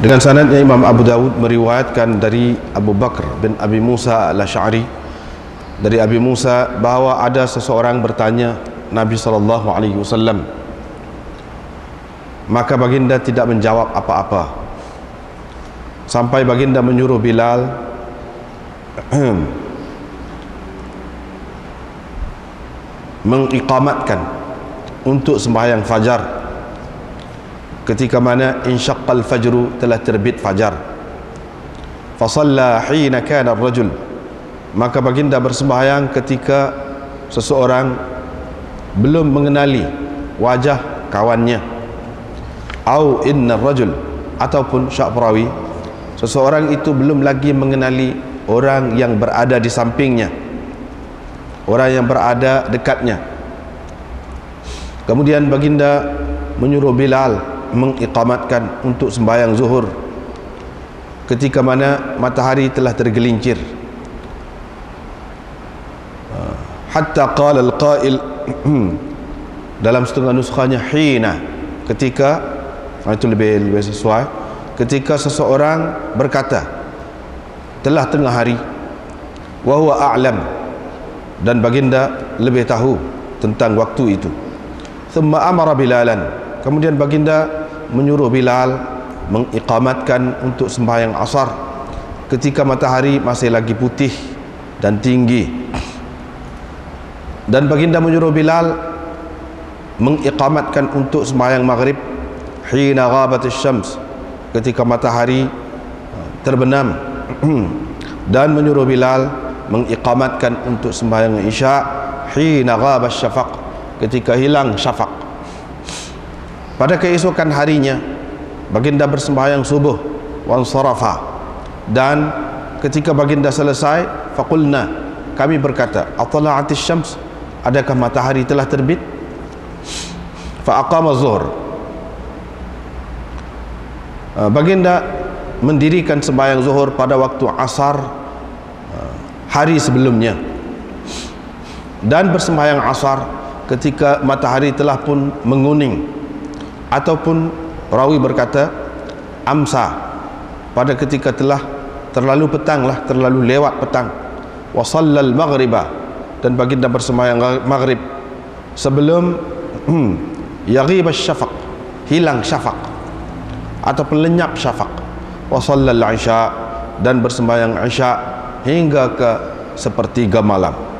Dengan sanadnya Imam Abu Dawud meriwayatkan dari Abu Bakr bin Abi Musa al-Asy'ari, dari Abi Musa, bahawa ada seseorang bertanya Nabi SAW, maka baginda tidak menjawab apa-apa sampai baginda menyuruh Bilal mengiqamatkan untuk sembahyang fajar, ketika mana insyaqqal fajru, telah terbit fajar. Fasalla hina kana ar-rajul, maka baginda bersembahyang ketika seseorang belum mengenali wajah kawannya. Au inna ar-rajul, ataupun syak perawi, seseorang itu belum lagi mengenali orang yang berada di sampingnya, orang yang berada dekatnya. Kemudian baginda menyuruh Bilal mengiqamatkan untuk sembahyang zuhur, ketika mana matahari telah tergelincir. Hatta qala al-qail, dalam setengah nuskhanya hina, ketika, itu lebih sesuai, ketika seseorang berkata telah tengah hari, wa huwa a'lam, dan baginda lebih tahu tentang waktu itu. Thumma amara Bilalan, kemudian baginda menyuruh Bilal mengiqamatkan untuk sembahyang asar, ketika matahari masih lagi putih dan tinggi. Dan baginda menyuruh Bilal mengiqamatkan untuk sembahyang maghrib hina ghabatis syams, ketika matahari terbenam. Dan menyuruh Bilal mengiqamatkan untuk sembahyang isya hina ghabas syafaq, ketika hilang syafaq. Pada keesokan harinya baginda bersembahyang subuh wansarafa, dan ketika baginda selesai, faqulna, kami berkata, atala'atis syams, adakah matahari telah terbit? Fa'aqama zuhur, baginda mendirikan sembahyang zuhur pada waktu asar hari sebelumnya, dan bersembahyang asar ketika matahari telah pun menguning, ataupun rawi berkata amsa, pada ketika telah terlalu petang lah, terlalu lewat petang. Wa sallal maghriba, dan baginda bersembahyang maghrib sebelum yaghib syafaq, hilang syafaq ataupun lenyap syafaq. Wa sallal isya, dan bersembahyang isya hingga ke sepertiga malam.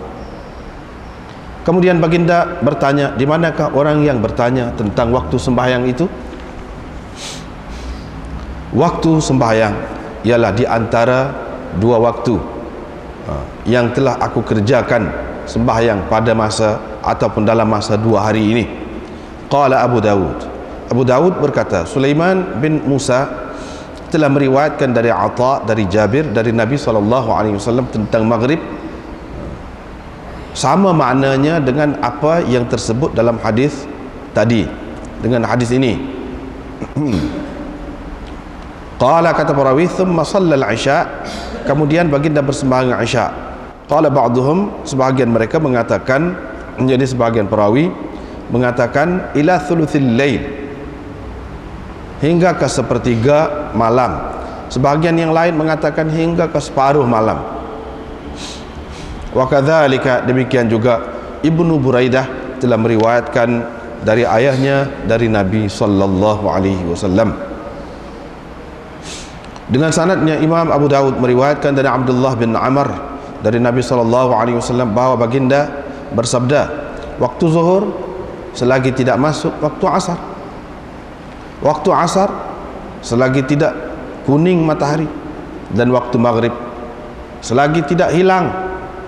Kemudian baginda bertanya, di manakah orang yang bertanya tentang waktu sembahyang itu? Waktu sembahyang ialah di antara dua waktu yang telah aku kerjakan sembahyang pada masa ataupun dalam masa 2 hari ini. Qala Abu Dawud, Abu Dawud berkata, Sulaiman bin Musa telah meriwayatkan dari Atha, dari Jabir, dari Nabi SAW tentang maghrib, sama maknanya dengan apa yang tersebut dalam hadis tadi, dengan hadis ini. Qala, kata perawi, thumma shallal isya, kemudian baginda bersembahyang isya. Qala ba'duhum, sebahagian mereka mengatakan, menjadi sebahagian perawi mengatakan ila thuluthil lail, hingga ke sepertiga malam. Sebahagian yang lain mengatakan hingga ke separuh malam. Wa kadzalika, demikian juga Ibnu Buraidah telah meriwayatkan dari ayahnya, dari Nabi sallallahu alaihi wasallam. Dengan sanadnya Imam Abu Dawud meriwayatkan dari Abdullah bin Amr, dari Nabi sallallahu alaihi wasallam, bahwa baginda bersabda, waktu zuhur selagi tidak masuk waktu asar, waktu asar selagi tidak kuning matahari, dan waktu maghrib selagi tidak hilang,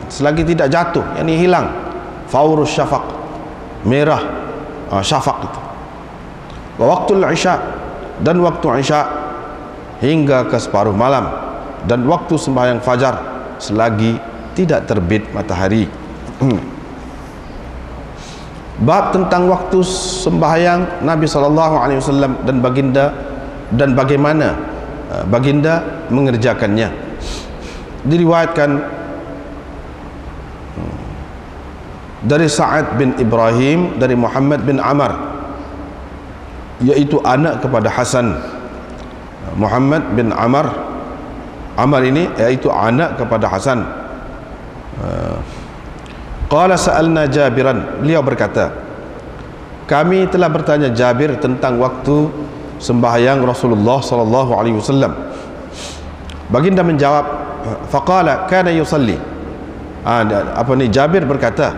selagi tidak jatuh, yakni hilang faurus syafaq, merah syafaq itu. Wa waktu isya, dan waktu isya hingga ke separuh malam, dan waktu sembahyang fajar selagi tidak terbit matahari. Bab tentang waktu sembahyang Nabi SAW dan baginda, dan bagaimana baginda mengerjakannya. Diriwayatkan dari Sa'ad bin Ibrahim, dari Muhammad bin Amr, yaitu anak kepada Hasan, Muhammad bin Amr. Amr ini iaitu anak kepada Hasan. Qala sa'alna Jabiran, beliau berkata, kami telah bertanya Jabir tentang waktu sembahyang Rasulullah sallallahu alaihi wasallam. Baginda menjawab, faqala kana yusalli. Jabir berkata,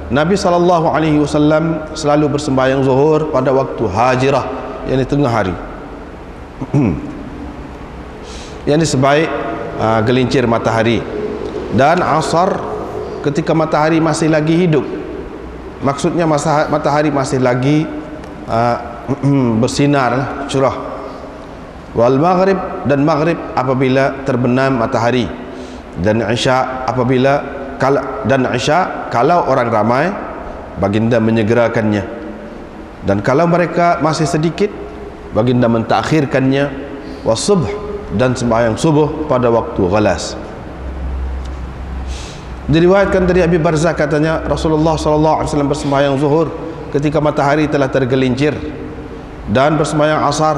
Nabi sallallahu alaihi wasallam selalu bersembahyang zuhur pada waktu hajirah, yakni tengah hari. Yakni sebaik gelincir matahari, dan asar ketika matahari masih lagi hidup. Maksudnya matahari masih lagi bersinar cerah. Wal maghrib, dan maghrib apabila terbenam matahari, dan isya apabila kalau orang ramai, baginda menyegerakannya, dan kalau mereka masih sedikit, baginda mentakhirkannya. Wasubh, dan sembahyang subuh pada waktu ghalas. Diriwayatkan dari Abi Barzah katanya, Rasulullah sallallahu alaihi wasallam bersembahyang zuhur ketika matahari telah tergelincir, dan bersembahyang asar.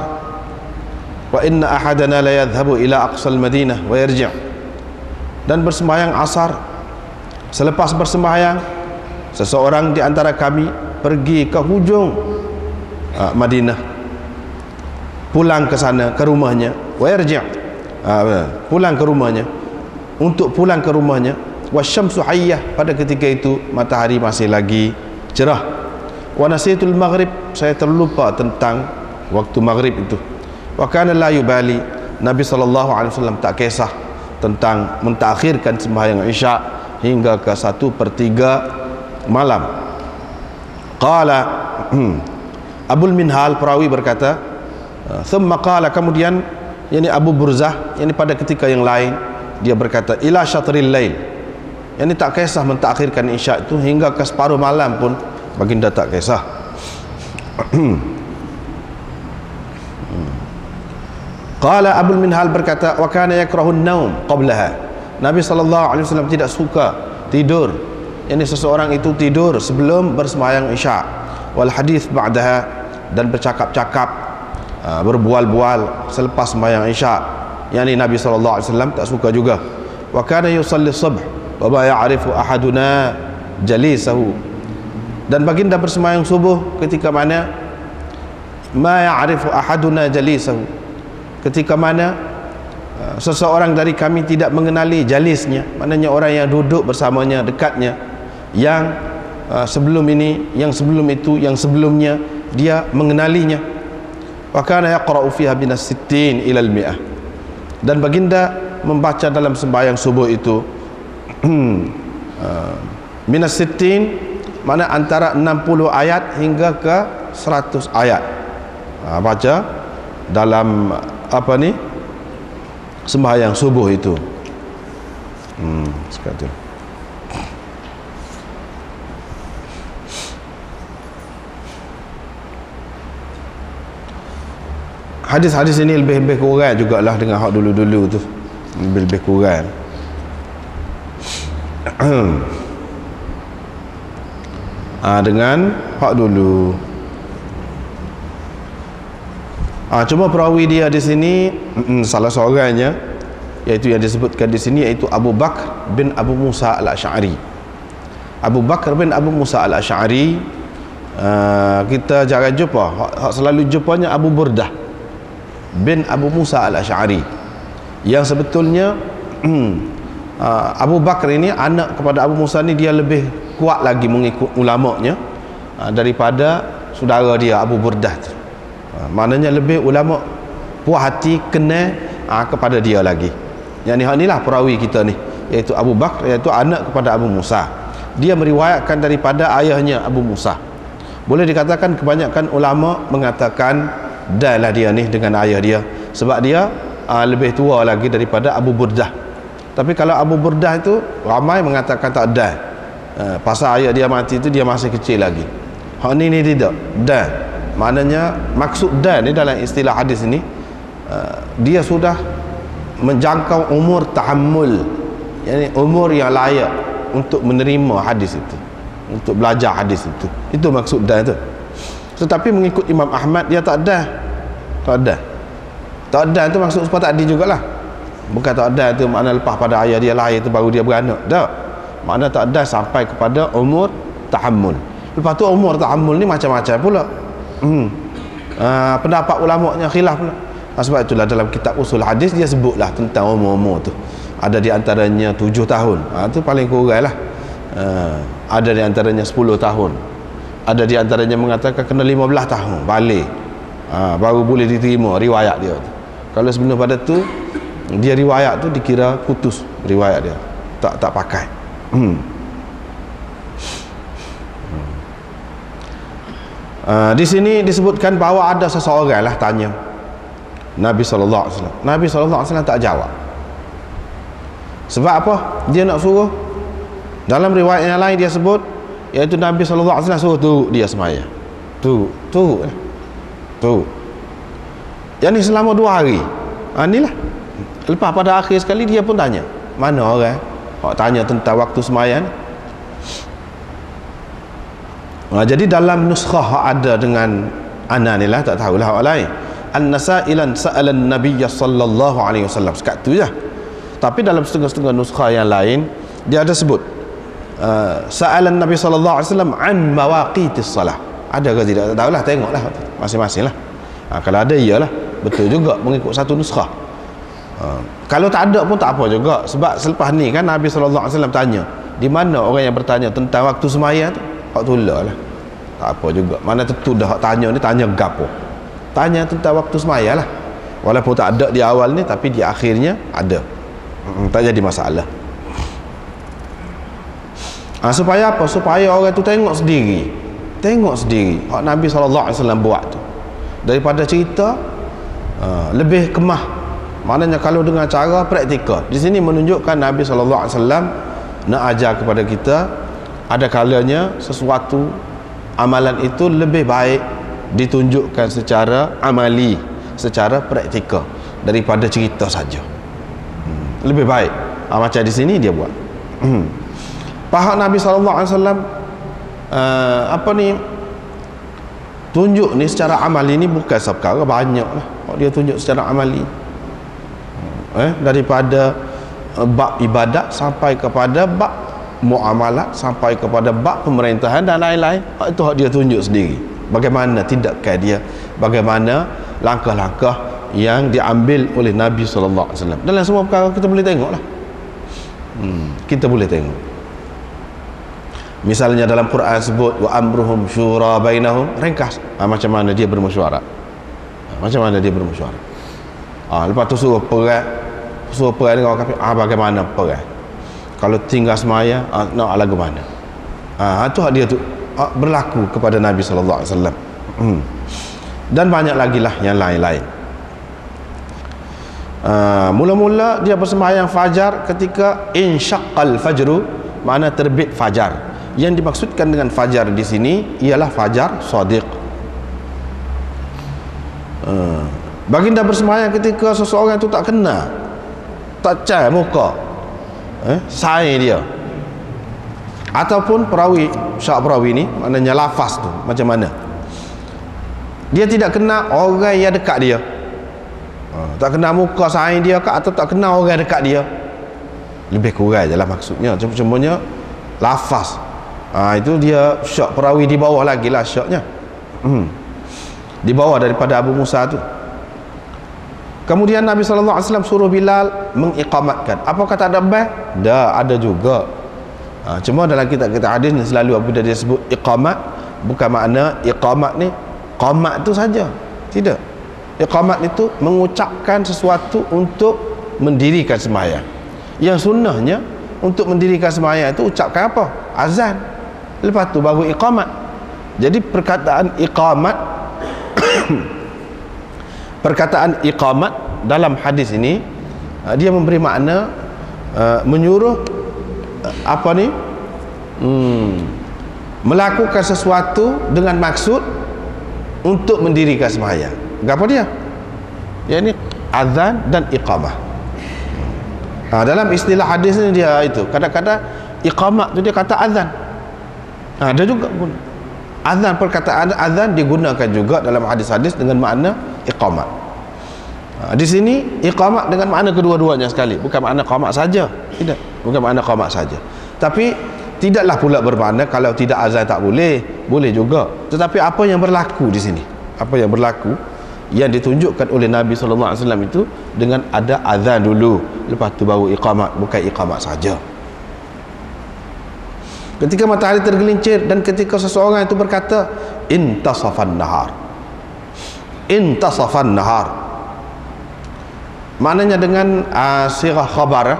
Wa inna ahadana la yadhhabu ila aqsal Madinah wa yarji', dan bersembahyang asar. Selepas bersembahyang, seseorang di antara kami pergi ke hujung Madinah, pulang ke sana, ke rumahnya. Wa yarji', pulang ke rumahnya, untuk pulang ke rumahnya. Wasyamsu hayyah, pada ketika itu matahari masih lagi cerah. Wa nasitul maghrib, saya terlupa tentang waktu maghrib itu. Wa kana la yubali, Nabi sallallahu alaihi wasallam tak kisah tentang mentakhirkan sembahyang isya hingga ke 1/3 malam. Qala Abul Minhal perawi berkata, thumma qala, kemudian yakni Abu Burzah, yakni pada ketika yang lain dia berkata, ila syatril lail, yakni tak kisah mentakhirkan isya itu hingga ke separuh malam pun baginda tak kisah. Qala Abul Minhal berkata, wa kana yakrahun naum qablaha, Nabi sallallahu alaihi wasallam tidak suka tidur, yakni seseorang itu tidur sebelum bersembahyang isya. Wal hadis ba'daha, dan bercakap-cakap, berbual-bual selepas sembahyang isya, yakni Nabi sallallahu alaihi wasallam tak suka juga. Wa kana yusalli subh wa ma ya'rifu ahaduna jalisahu, dan baginda bersembahyang subuh ketika mana ma ya'rifu ahaduna jalisahu, ketika mana seseorang dari kami tidak mengenali jalisnya, maknanya orang yang duduk bersamanya, dekatnya, yang sebelum ini, yang sebelum itu, yang sebelumnya dia mengenalinya. Wa kana yaqra'u fiha binas sittin ila al-mi'ah, dan baginda membaca dalam sembahyang subuh itu minas sittin, mana antara 60 ayat hingga ke 100 ayat. Baca dalam sembahyang subuh itu. Seperti itu. Hadis-hadis ini lebih kurang jugalah dengan hak dulu-dulu tu, lebih kurang. Dengan hak dulu. Cuma perawi dia di sini salah seorangnya, iaitu yang disebutkan di sini, iaitu Abu Bakr bin Abu Musa al-Asy'ari. Abu Bakr bin Abu Musa al-Asy'ari, kita jarang jumpa. Selalu jumpanya Abu Burdah bin Abu Musa al-Asy'ari, yang sebetulnya Abu Bakr ini anak kepada Abu Musa ni, dia lebih kuat lagi mengikut ulamanya daripada saudara dia Abu Burdah tu. Maknanya lebih ulama puas hati kena kepada dia lagi. Yang ni, inilah perawi kita ni, iaitu Abu Bakr, iaitu anak kepada Abu Musa. Dia meriwayatkan daripada ayahnya Abu Musa. Boleh dikatakan kebanyakan ulama mengatakan dahlah dia ni dengan ayah dia, sebab dia lebih tua lagi daripada Abu Burdah. Tapi kalau Abu Burdah itu ramai mengatakan tak dah, pasal ayah dia mati itu dia masih kecil lagi. Hak ni tidak dah. Maknanya maksud dan ni dalam istilah hadis ini, dia sudah menjangkau umur tahammul, yakni umur yang layak untuk menerima hadis itu, untuk belajar hadis itu. Itu maksud dan itu. Tetapi mengikut Imam Ahmad, dia tak ada Ta'addan tu maksud supaya takdir jugalah. Bukan ta'addan tu makna lepas pada ayah dia lahir tu baru dia beranak. Tak. Makna ta'addan sampai kepada umur tahammul. Lepas tu umur tahammul ni macam-macam pula. Pendapat ulama'nya khilaf pula. Sebab itulah dalam kitab usul hadis dia sebutlah tentang umur-umur tu. Ada di antaranya 7 tahun. Tu paling kurang lah. Ada di antaranya 10 tahun. Ada di antaranya mengatakan kena 15 tahun balik. Baru boleh diterima riwayat dia tu. Kalau sebelum pada tu dia riwayat tu dikira putus riwayat dia. Tak pakai. Di sini disebutkan bahawa ada seseorang lah tanya Nabi SAW. Nabi SAW tak jawab. Sebab apa? Dia nak suruh. Dalam riwayat yang lain dia sebut, iaitu Nabi SAW suruh turut dia semaya. Turut. Yang ni selama 2 hari. Inilah. Lepas pada akhir sekali dia pun tanya, mana orang? Tanya tentang waktu sembahyang. Jadi dalam nuskhah ada dengan ana ni lah, tak tahulah orang lain. An-nasailan sa'alan Nabiy sallallahu alaihi wasallam. Sekat tu je. Tapi dalam setengah-setengah nuskhah yang lain dia ada sebut sa'alan Nabi sallallahu alaihi wasallam an mawaqitis salah. Ada ke tidak? Tak tahulah, tengoklah masing-masing lah. Kalau ada iyalah, betul juga mengikut satu nuskhah. Kalau tak ada pun tak apa juga. Sebab selepas ni kan Nabi sallallahu alaihi wasallam tanya, di mana orang yang bertanya tentang waktu sembahyang tu? Hak tulah lah. Tak apa juga. Mana tentu dah hak tanya ni tanya gapo. Tanya tentang waktu sembahyang lah. Walaupun tak ada di awal ni, tapi di akhirnya ada. Tak jadi masalah. Supaya apa? Supaya orang tu tengok sendiri. Hak Nabi SAW buat tu. Daripada cerita lebih kemah. Maknanya kalau dengan cara praktikal. Di sini menunjukkan Nabi SAW nak ajar kepada kita, ada kalanya sesuatu amalan itu lebih baik ditunjukkan secara amali, secara praktikal daripada cerita saja. Lebih baik. Macam di sini dia buat. Pahak Nabi SAW tunjuk ni secara amali ni bukan seperkara banyak lah. Dia tunjuk secara amali. Daripada bab ibadat sampai kepada bab muamalat, sampai kepada bab pemerintahan dan lain-lain. Itu dia tunjuk sendiri. Bagaimana tindakan dia, bagaimana langkah-langkah yang diambil oleh Nabi SAW. Dalam semua perkara kita boleh tengok lah. Kita boleh tengok. Misalnya dalam Quran sebut wa amruhum syura bainahum, ringkas macam mana dia bermesyuarat. Lepas tu suruh perang dengan orang kafir. Bagaimana perang? Kalau tinggal semaya, nak lagu mana? Itu hak dia tu berlaku kepada Nabi SAW. Dan banyak lagi lah yang lain-lain. Mula-mula dia bersembahyang fajar ketika insyaqqal fajru, makna terbit fajar. Yang dimaksudkan dengan fajar di sini ialah fajar shadiq. Baginda bersembahyang ketika seseorang itu tak kena, tak cahaya muka, sai dia, ataupun perawi, syak perawi ni maknanya lafaz tu macam mana, dia tidak kena orang yang dekat dia, tak kena muka sai dia ke, atau tak kena orang dekat dia, lebih kurang je lah maksudnya. Cuma-cumanya lafaz, itu dia syak perawi di bawah lagi lah syaknya, di bawah daripada Abu Musa tu. Kemudian Nabi SAW suruh Bilal mengiqamatkan. Apakah tak ada bel? Dah, ada juga. Cuma dalam kitab-kitab hadis ni selalu apabila dia sebut iqamat, bukan makna iqamat ni qamat tu saja. Tidak. Iqamat itu mengucapkan sesuatu untuk mendirikan sembahyang. Yang sunnahnya untuk mendirikan sembahyang itu ucapkan apa? Azan. Lepas tu baru iqamat. Jadi perkataan iqamat dalam hadis ini dia memberi makna menyuruh melakukan sesuatu dengan maksud untuk mendirikan sembahyang. Apa dia? Yakni azan dan iqamah. Dalam istilah hadis ni dia itu kadang-kadang iqamat tu dia kata azan. Ada juga pun azan, perkataan azan digunakan juga dalam hadis-hadis dengan makna iqamat. Di sini iqamat dengan makna kedua-duanya sekali, bukan makna qamat saja. Tidak, bukan makna qamat saja. Tapi tidaklah pula bermakna kalau tidak azan tak boleh. Boleh juga. Tetapi apa yang berlaku di sini? Apa yang berlaku yang ditunjukkan oleh Nabi SAW itu dengan ada azan dulu, lepas tu baru iqamat, bukan iqamat saja. Ketika matahari tergelincir dan ketika seseorang itu berkata intasafan nahar. Intasafan nahar maknanya dengan sirah khabar,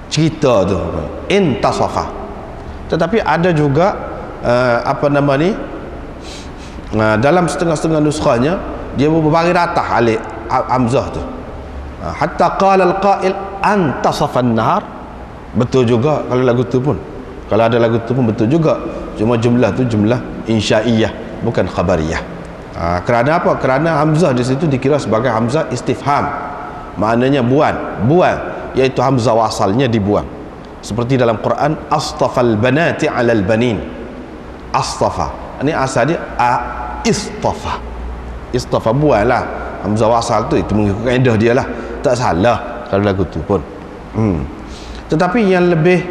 cerita tu intasafa. Tetapi ada juga apa nama ni, dalam setengah-setengah nuskhanya dia berbagi ratah alif hamzah tu, hatta qala al-qail antasafan nahar. Betul juga kalau lagu tu pun, kalau ada lagu tu pun betul juga, cuma jumlah tu jumlah insya'iyah, bukan khabariyah. Kerana apa? Kerana hamzah di situ dikira sebagai hamzah istifham, maknanya buang, iaitu hamzah wasalnya dibuang. Seperti dalam Quran, astafal banati 'alal banin. Astafa, ini asal dia istafa. Istafa, buanglah hamzah wasal tu, itu mengikut kaedah dia lah, tak salah kalau lagu tu pun. Tetapi yang lebih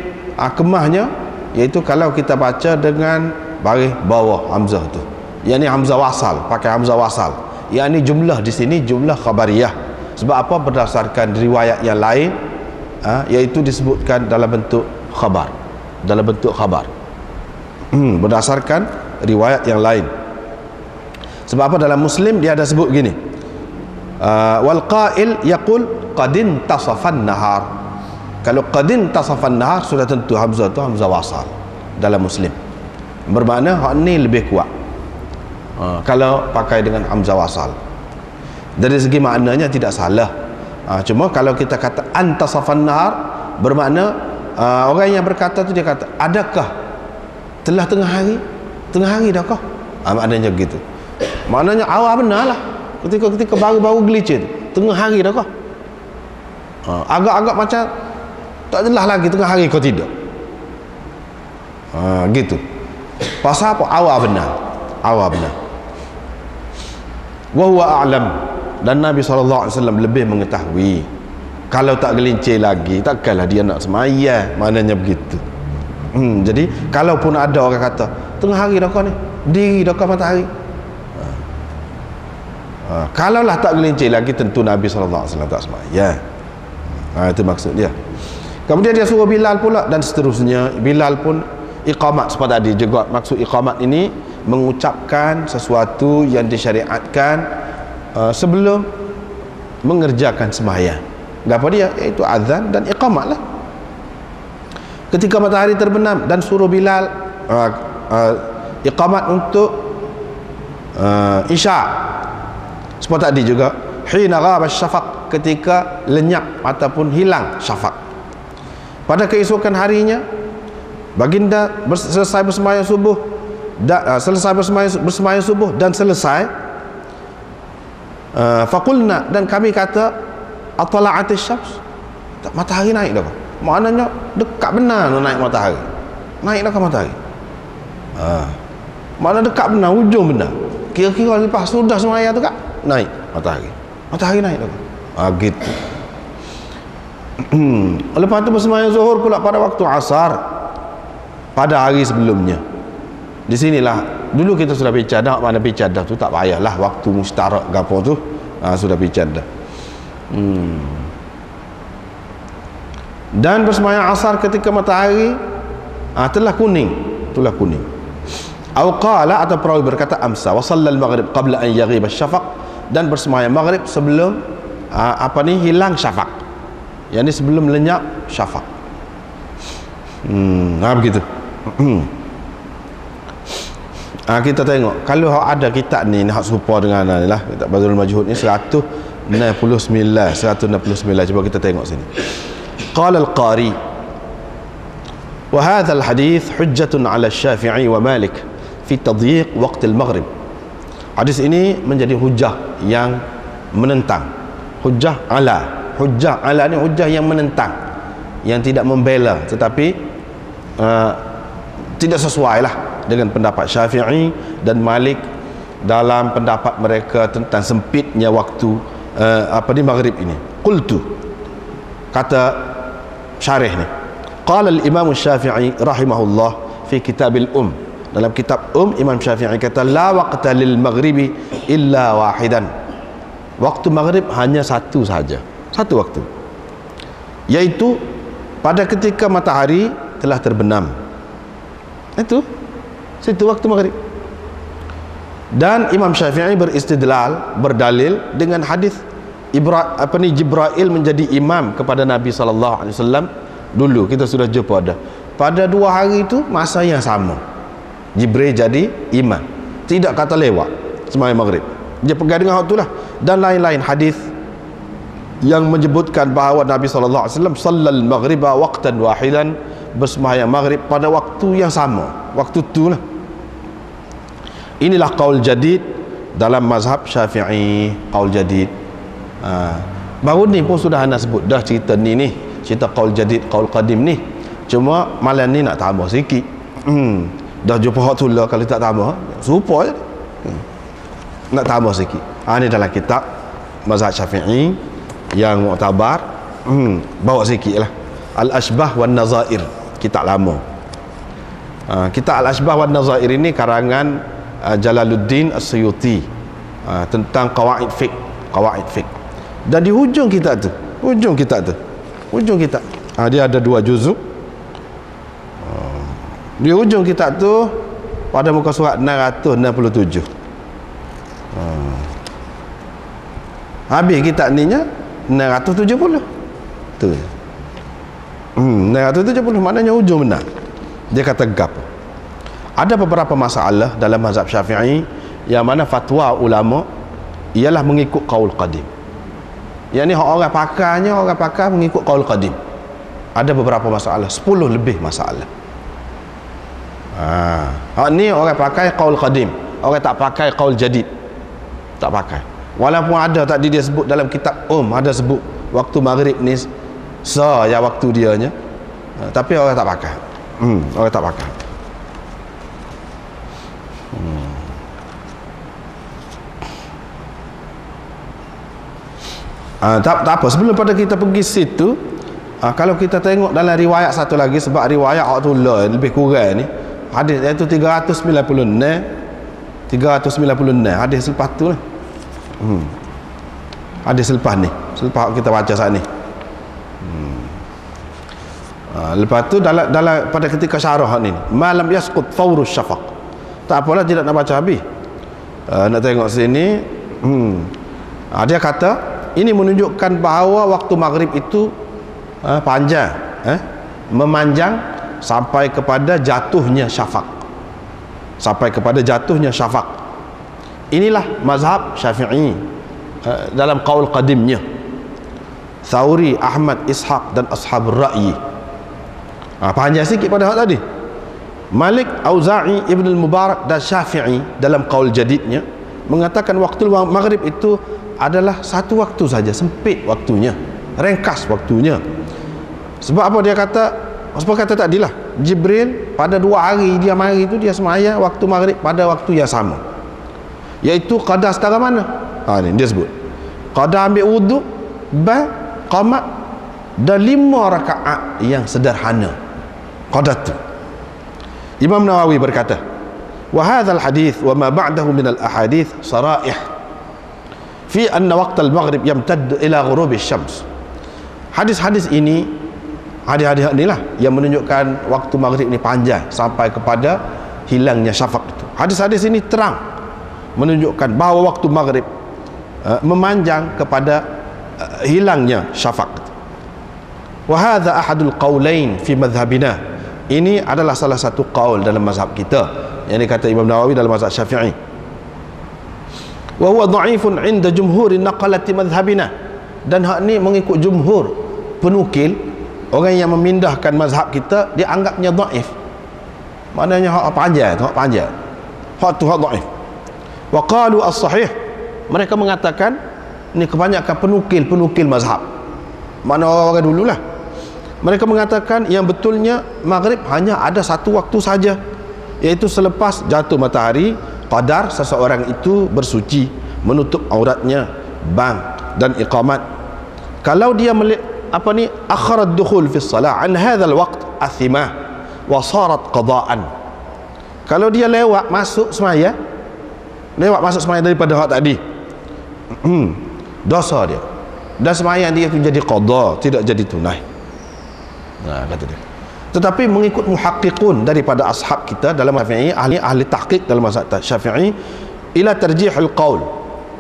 kemahnya iaitu kalau kita baca dengan baris bawah hamzah tu, yang ni hamzah wasal, pakai hamzah wasal. Yang ni jumlah di sini jumlah khabariyah. Sebab apa? Berdasarkan riwayat yang lain, iaitu disebutkan dalam bentuk khabar, dalam bentuk khabar. Berdasarkan riwayat yang lain. Sebab apa? Dalam Muslim dia ada sebut gini, wal qail yaqul qadin tasafan nahar. Kalau qadin tasafan nahar sudah tentu hamzah tu hamzah wasal dalam Muslim, bermakna hak ni lebih kuat kalau pakai dengan hamzah wasal. Dari segi maknanya tidak salah, cuma kalau kita kata antasafan nahar, bermakna orang yang berkata tu dia kata, adakah telah tengah hari? Tengah hari dah kah? Maknanya begitu. Maknanya awal benar lah, ketika baru-baru gelincir tengah hari dah kah? Agak-agak macam tak jelas lagi tengah hari kau tidak. Gitu. Pasal apa? Awal benar, awal benar. Wa huwa a'lam, dan Nabi SAW lebih mengetahui. Kalau tak gelincir lagi, takkanlah dia nak semayang, maknanya begitu. Jadi kalaupun ada orang kata tengah hari dah kau ni, berdiri dah kau matahari, kalaulah tak gelincir lagi, tentu Nabi SAW tak semayang. Itu maksud dia. Kemudian dia suruh Bilal pula, dan seterusnya. Bilal pun iqamat seperti tadi juga. Maksud iqamat ini mengucapkan sesuatu yang disyariatkan sebelum mengerjakan sembahyang. Apa dia? Iaitu azan dan iqamat lah. Ketika matahari terbenam, dan suruh Bilal iqamat untuk isya. Seperti tadi juga, hina ghaba syafaq, ketika lenyap ataupun hilang syafaq. Pada keesokan harinya baginda selesai bersembahyang subuh, selesai bersembahyang subuh dan selesai, faqulna, dan kami kata, atala'atis syams, matahari naik dah. Maknanya dekat benar naik matahari. Naik dah ke matahari? Makna dekat benar, hujung benar. Kira-kira lepas sudah sembahyang tu kak, naik matahari. Matahari naik dah. Gitu. Lepas tu bersembahyang zuhur pula pada waktu asar pada hari sebelumnya. Di sinilah dulu kita sudah bicara mana bicara tu, tak payahlah waktu mustarak gapo tu, sudah bicara. Dan bersembahyang asar ketika matahari telah kuning, telah kuning. Au qala, atau perawi berkata amsa wa sallal maghrib qabla an yaghib asy-syafaq, dan bersembahyang maghrib sebelum hilang syafaq. Yang ini sebelum lenyap syafaq. Begitu. Kita tengok kalau ada kitab ni hak serupa dengan ni lah, kitab Badrul Majhud ni 169. Cuba kita tengok sini. Qala al-Qari, wa hadha al-hadith hujjatun 'ala Syafi'i wa Malik fi tadyiq waqt al-maghrib. Hadis ini menjadi hujah yang menentang. Hujah ala ni hujah yang menentang, yang tidak membela, tetapi tidak sesuai lah dengan pendapat Syafi'i dan Malik dalam pendapat mereka tentang sempitnya waktu maghrib ini. Qultu, kata syarih ni, qala al-Imam Syafi'i rahimahullah fi Kitabil dalam kitab Imam Syafi'i kata la waqta lil maghribi illa wahidan, waktu maghrib hanya satu saja, satu waktu, yaitu pada ketika matahari telah terbenam. Situ waktu maghrib. Dan Imam Syafi'i beristidlal, berdalil dengan hadis Jibril menjadi imam kepada Nabi SAW. Dulu kita sudah jumpa pada 2 hari itu masa yang sama, Jibril jadi imam, tidak kata lewat sembahyang maghrib, dia pegang dengan waktu lah. Dan lain-lain hadis yang menyebutkan bahawa Nabi SAW sallal maghriba waqtan wahidan, bersembahyang maghrib pada waktu yang sama, waktu tu lah. Inilah qaul jadid dalam mazhab Syafi'i, qaul jadid. Baru ni pun sudah anda sebut dah cerita ni cerita qaul jadid, qaul qadim ni, cuma malam ni nak tambah sikit. Dah jumpa hak tu lah, kalau tak tambah serupa je. Nak tambah sikit. Ni dalam kitab mazhab Syafi'i yang muktabar, bawa sikit lah. Al-Ashbah wan Nazair, kitab lama. Kitab Al-Ashbah wan Nazair ini karangan Jalaluddin As-Suyuti, tentang qawaid fiqh. Dan di hujung kitab tu, dia ada 2 juzuk. Di hujung kitab tu pada muka surat 667. Habis kitab ni nya 670. Tu. 670 maknanya hujung benar. Dia kata gap. Ada beberapa masalah dalam mazhab Syafi'i yang mana fatwa ulama ialah mengikut qaul qadim. Yang ni orang pakar mengikut qaul qadim. Ada beberapa masalah, 10 lebih masalah. Ni orang pakai qaul qadim, orang tak pakai qaul jadid, tak pakai. Walaupun ada tadi dia sebut dalam kitab ada sebut waktu maghrib ni ya waktu dia nya, tapi orang tak pakai. Orang tak pakai. Tak apa, sebelum pada kita pergi situ, kalau kita tengok dalam riwayat satu lagi, sebab riwayat Abdullah lebih kurang ni hadis iaitu 396 hadis selepas tu lah. Hadis selepas ni, selepas kita baca saat ni. Lepas tu dalam pada ketika syarah ni, malam yasqut fawrus syafaq, tak apalah, tidak nak baca habis. Nak tengok sini, dia kata ini menunjukkan bahawa waktu maghrib itu panjang, memanjang sampai kepada jatuhnya syafaq, Inilah mazhab Syafi'i dalam qaul qadimnya, Thawri, Ahmad, Ishaq dan ashabur ra'yi. Panjang sikit pada hak tadi. Malik, Auza'i, Ibn al-Mubarak dan Syafi'i dalam qaul jadidnya mengatakan waktu maghrib itu adalah satu waktu saja, sempit waktunya, ringkas waktunya. Sebab apa dia kata? Sebab kata tadilah, Jibril pada 2 hari dia mari itu dia semaya waktu maghrib pada waktu yang sama, iaitu qadar setara mana? Ni dia sebut qadar ambil wuduk, qamat dan 5 rakaat yang sederhana. Qadar tu. Imam Nawawi berkata, wa hadzal hadis wa ma ba'dahu min al ahadith saraih fi anna waqt al maghrib yamtadd ila ghurub asy-syams. Hadis-hadis ini, hadis-hadis inilah yang menunjukkan waktu maghrib ni panjang sampai kepada hilangnya syafaq itu. Hadis-hadis ini terang menunjukkan bahawa waktu maghrib memanjang kepada hilangnya syafaq. Wa hadza ahadul qaulain fi madhhabina. Ini adalah salah satu qaul dalam mazhab kita, yang dikata Imam Nawawi dalam mazhab Syafi'i. Wa huwa dha'ifun 'inda jumhuri naqalati madhhabina. Dan hak ni mengikut jumhur penukil, orang yang memindahkan mazhab kita, dia anggapnya dhaif. Maknanya hak panjang, hak tu hak dhaif. Wa qalu as-sahih, mereka mengatakan ni kebanyakan penukil mazhab, mana orang dululah, mereka mengatakan yang betulnya maghrib hanya ada satu waktu saja, iaitu selepas jatuh matahari, qadar seseorang itu bersuci, menutup auratnya, dan iqamat. Kalau dia akhara ad-dukhul fi as-salah an hadha al-waqt athimah wa sarat qada'an. Kalau dia lewat masuk semaya daripada hak tadi, dosa dia, dan sembahyang dia itu jadi qada, tidak jadi tunai. Nah, kata dia. Tetapi mengikut muhaqqiqun daripada ashab kita dalam Syafi'i, ahli tahqiq dalam mazhab Syafi'i, ila tarjihul qaul,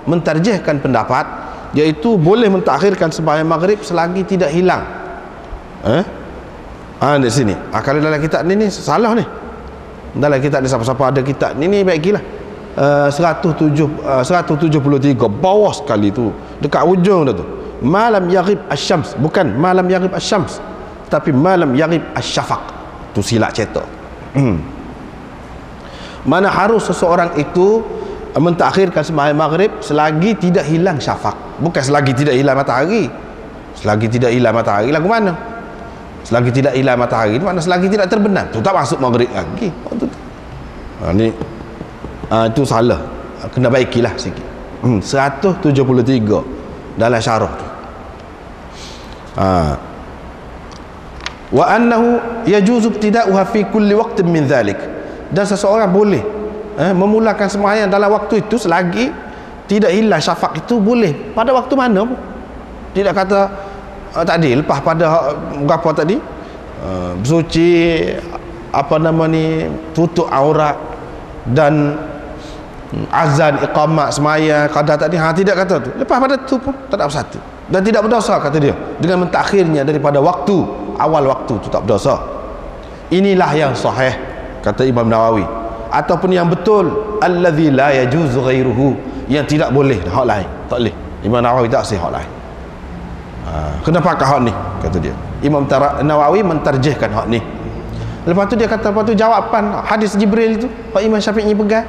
mentarjihkan pendapat, iaitu boleh mentakhirkan sembahyang maghrib selagi tidak hilang. Di sini. Kalau dalam kitab ni salah ni. Dalam kitab ni, siapa-siapa ada kitab ni baikilah. 173 bawah sekali tu, dekat ujung dah tu. Malam yaghib asy-syams, bukan malam yaghib asy-syams, tapi malam yaghib asy-syafaq. Tu silap cetak. Mana harus seseorang itu mentakhirkan sembahyang maghrib selagi tidak hilang syafaq, bukan selagi tidak hilang matahari. Selagi tidak hilang matahari lagu mana? Selagi tidak hilang matahari itu mana selagi tidak terbenam, tu tak masuk maghrib lagi. Ni itu salah, kena baikilah sikit. 173 dalam syarah tu. Wa annahu yajuzu ibtida'uha fi kulli waqtin min dhalik, dan seseorang boleh memulakan sembahyang dalam waktu itu selagi tidak hilang syafaq itu, boleh pada waktu mana pun. Tidak kata tadi lepas pada berapa tadi bersuci tutup aurat dan azan iqamat semaya qada tadi, tidak kata tu. Lepas pada tu pun tak ada satu, dan tidak berdosa kata dia dengan mentakhirnya daripada waktu awal waktu tu, tak berdosa. Inilah yang sahih kata Imam Nawawi, ataupun yang betul, allazi la yajuzu ghairuhu, yang tidak boleh hak lain, tak boleh. Imam Nawawi tak sahih hak lain. Kenapa hak ni kata dia. Imam Nawawi mentarjihkan hak ni. Lepas tu dia kata, lepas tu jawapan hadis Jibril tu Pak Imam Syafi'i pegang,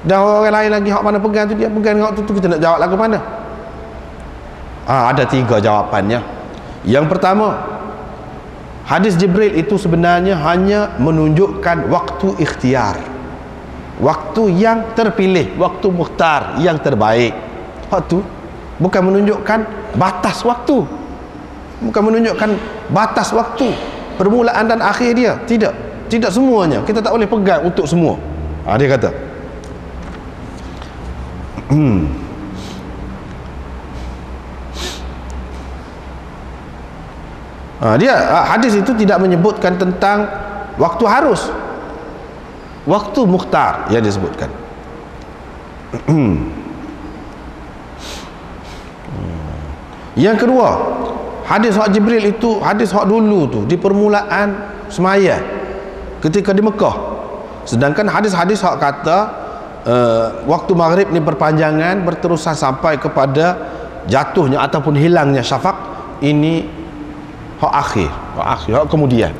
dan orang lain lagi hak mana pegang tu, dia pegang hak tu, kita nak jawab lagu mana? Ada 3 jawapannya. Yang pertama, hadis Jibril itu sebenarnya hanya menunjukkan waktu ikhtiar, waktu yang terpilih, waktu mukhtar yang terbaik. Hak tu bukan menunjukkan batas waktu, bukan menunjukkan batas waktu permulaan dan akhir dia. Tidak semuanya, kita tak boleh pegang untuk semua. Dia kata hadis itu tidak menyebutkan tentang waktu harus, waktu mukhtar yang disebutkan. Yang kedua, hadis hak Jibril itu hadis hak dulu tu di permulaan semaya ketika di Mekah. Sedangkan hadis-hadis hak kata waktu maghrib ni berpanjangan berterusan sampai kepada jatuhnya ataupun hilangnya syafaq, ini hak akhir, hak kemudian.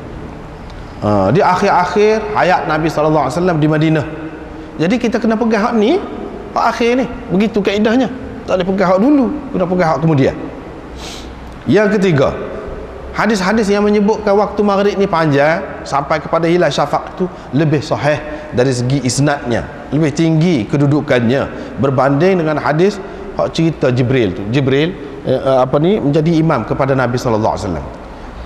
Di akhir-akhir hayat Nabi SAW di Madinah. Jadi kita kena pegang hak ni, hak akhir ni, begitu kaedahnya. Tak boleh pegang hak dulu, kena pegang hak kemudian. Yang ketiga, hadis-hadis yang menyebutkan waktu maghrib ni panjang sampai kepada hilang syafaq itu lebih sahih dari segi isnadnya, lebih tinggi kedudukannya berbanding dengan hadis hak cerita Jibril tu. Jibril menjadi imam kepada Nabi SAW.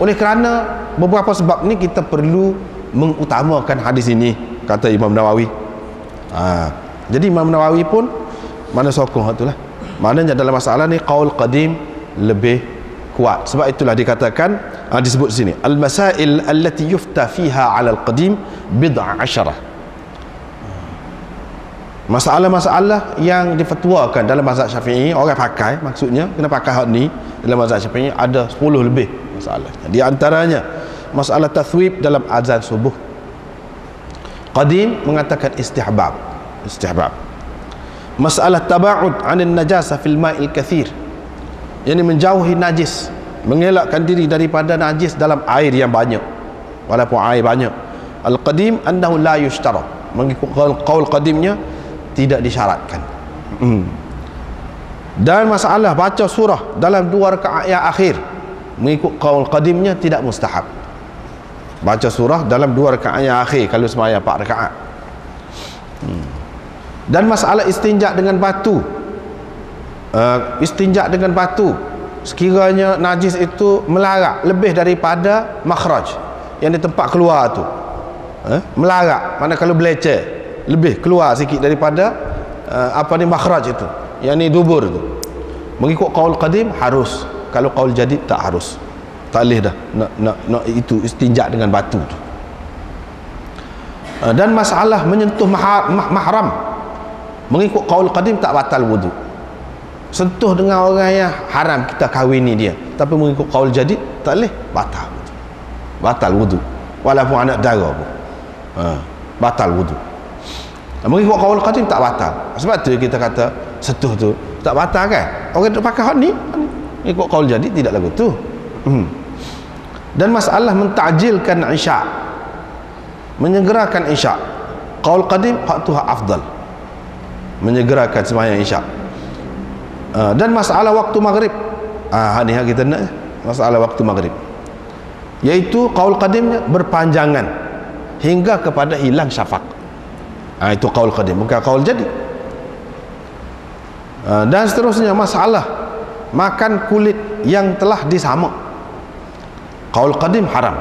Oleh kerana beberapa sebab ni kita perlu mengutamakan hadis ini, kata Imam Nawawi. Jadi Imam Nawawi pun mana sokong hak itulah. Maknanya dalam masalah ni qaul qadim lebih kuat. Sebab itulah dikatakan, disebut sini al-masail allati yufta fiha 'ala al-qadim bid'a asyarah. Masalah-masalah yang difatwakan dalam mazhab Syafi'i, orang pakai, maksudnya kena pakai hak ni dalam mazhab Syafi'i, ada 10 lebih masalah. Di antaranya masalah tathwib dalam azan subuh. Qadim mengatakan istihbab. Masalah taba'ud 'anil najasa fil ma'il kathir, yang menjauhi najis, mengelakkan diri daripada najis dalam air yang banyak, walaupun air banyak. Al-qadim annahu la yushtarat, mengikut qaul qadimnya tidak disyaratkan. Dan masalah baca surah dalam 2 rakaat yang akhir, mengikut qaul qadimnya tidak mustahab. Baca surah dalam 2 rakaat yang akhir kalau sembahyang 4 rakaat. Dan masalah istinja dengan batu, istinja dengan batu sekiranya najis itu melarat lebih daripada makhraj yang di tempat keluar tu, melarat, mana kalau beleceh lebih keluar sikit daripada makhraj itu, yang ni dubur tu, mengikut qaul qadim harus. Kalau qaul jadid tak harus, tak boleh dah nak itu istinja dengan batu tu. Dan masalah menyentuh mahram mengikut qaul qadim tak batal wudu. Sentuh dengan orang yang haram kita kahwini dia, tapi mengikut qaul jadid tak boleh, batal wudu walaupun anak dara pun, batal wudu. Mengikut qaul qadim tak batal. Sebab tu kita kata sentuh tu tak batal kan. Orang duk pakai hak ni mengikut qaul jadid tidak lagu tu. Dan masalah mentajilkan isyak, menyegerakan isyak, qaul qadim hak tu hak afdal, menyegerakan sembahyang isyak. Dan masalah waktu maghrib, ni hak kita nak, masalah waktu maghrib, iaitu qaul qadimnya berpanjangan hingga kepada hilang syafaq. Itu qaul qadim, bukan qaul jadid. Dan seterusnya masalah makan kulit yang telah disamak, qaul qadim haram,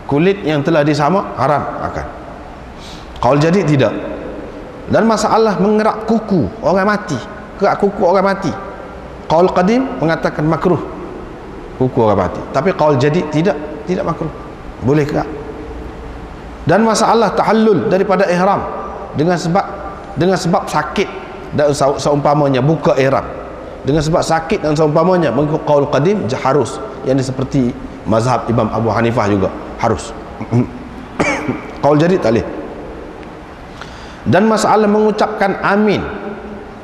kulit yang telah disamak haram makan. Qaul jadid tidak. Dan masalah mengerak kuku orang mati, kerak kuku orang mati, qaul qadim mengatakan makruh kuku orang mati, tapi qaul jadid tidak makruh, boleh kerak. Dan masalah tahallul daripada ihram dengan sebab sakit dan seumpamanya buka ihram dengan sebab sakit dan seumpamanya, mengikut qaul qadim harus, yang ini seperti mazhab Imam Abu Hanifah juga harus. Qaul jadid tak boleh. Dan masalah mengucapkan amin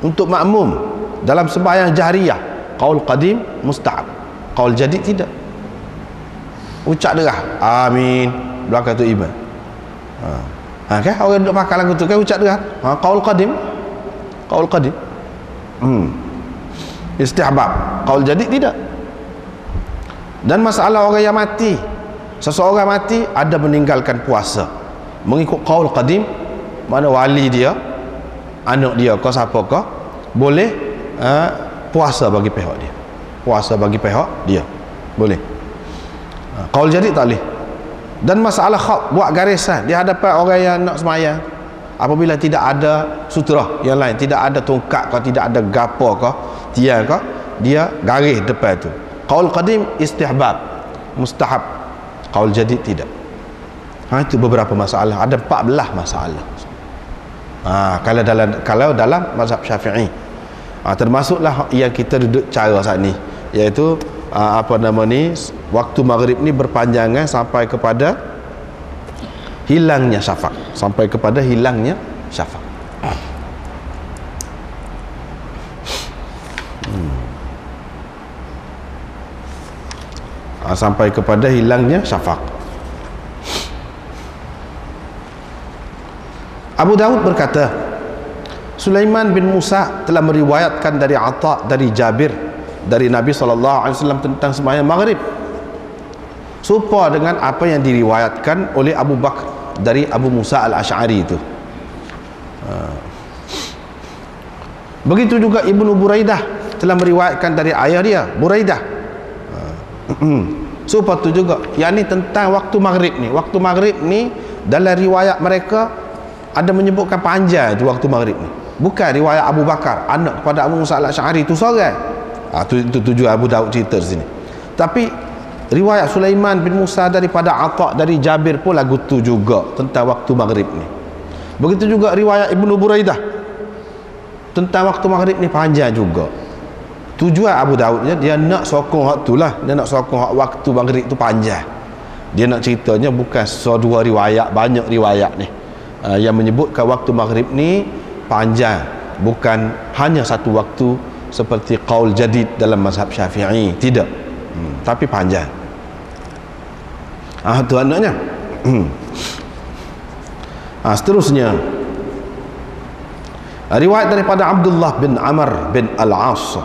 untuk makmum dalam sembahyang jahriyah, qaul qadim mustahab, qaul jadid tidak. Ucap derah amin belakang tu imam, kan orang duk makan lagu tu kan ucap derah, qaul qadim, qaul qadim istihbab, qaul jadid tidak. Dan masalah orang yang mati, seseorang mati ada meninggalkan puasa, mengikut qaul qadim, mana wali dia, anak dia kau siapa kau boleh puasa bagi pihak dia, puasa bagi pihak dia boleh. Qaul jadid tak boleh. Dan masalah khat, buat garisan di hadapan orang yang nak sembahyang, apabila tidak ada sutra yang lain, tidak ada tongkat kau, tidak ada gapo kau, tiang kau, dia garis depan tu. Qaul qadim istihbab, mustahab, qaul jadid tidak. Itu beberapa masalah, ada 14 masalah. Kalau dalam mazhab Syafi'i, termasuklah yang kita duduk cara saat ni, iaitu waktu maghrib ni berpanjangan sampai kepada hilangnya syafaq, sampai kepada hilangnya syafaq. Sampai kepada hilangnya syafaq. Abu Daud berkata, Sulaiman bin Musa telah meriwayatkan dari Atha, dari Jabir, dari Nabi SAW tentang sembahyang maghrib, serupa dengan apa yang diriwayatkan oleh Abu Bakar dari Abu Musa al-Ash'ari itu. Begitu juga Ibnu Buraidah telah meriwayatkan dari ayah dia Buraidah, serupa itu juga, yakni tentang waktu maghrib ni. Waktu maghrib ni dalam riwayat mereka ada menyebutkan panjang tu waktu maghrib ni, bukan riwayat Abu Bakar anak kepada Abu Musa al-Ash'ari tu seorang. Itu tujuan Abu Daud cerita di sini. Tapi riwayat Sulaiman bin Musa daripada Atha dari Jabir pun lagu tu juga tentang waktu maghrib ni. Begitu juga riwayat Ibnu Buraidah tentang waktu maghrib ni panjang juga. Tujuan Abu Daudnya dia nak sokong hak tu lah, dia nak sokong hak waktu maghrib tu panjang. Dia nak ceritanya bukan dua riwayat, banyak riwayat ni yang menyebutkan waktu maghrib ni panjang, bukan hanya satu waktu seperti qaul jadid dalam mazhab Syafi'i, tidak, tapi panjang. Itu anaknya. Seterusnya riwayat daripada Abdullah bin Amr bin Al-As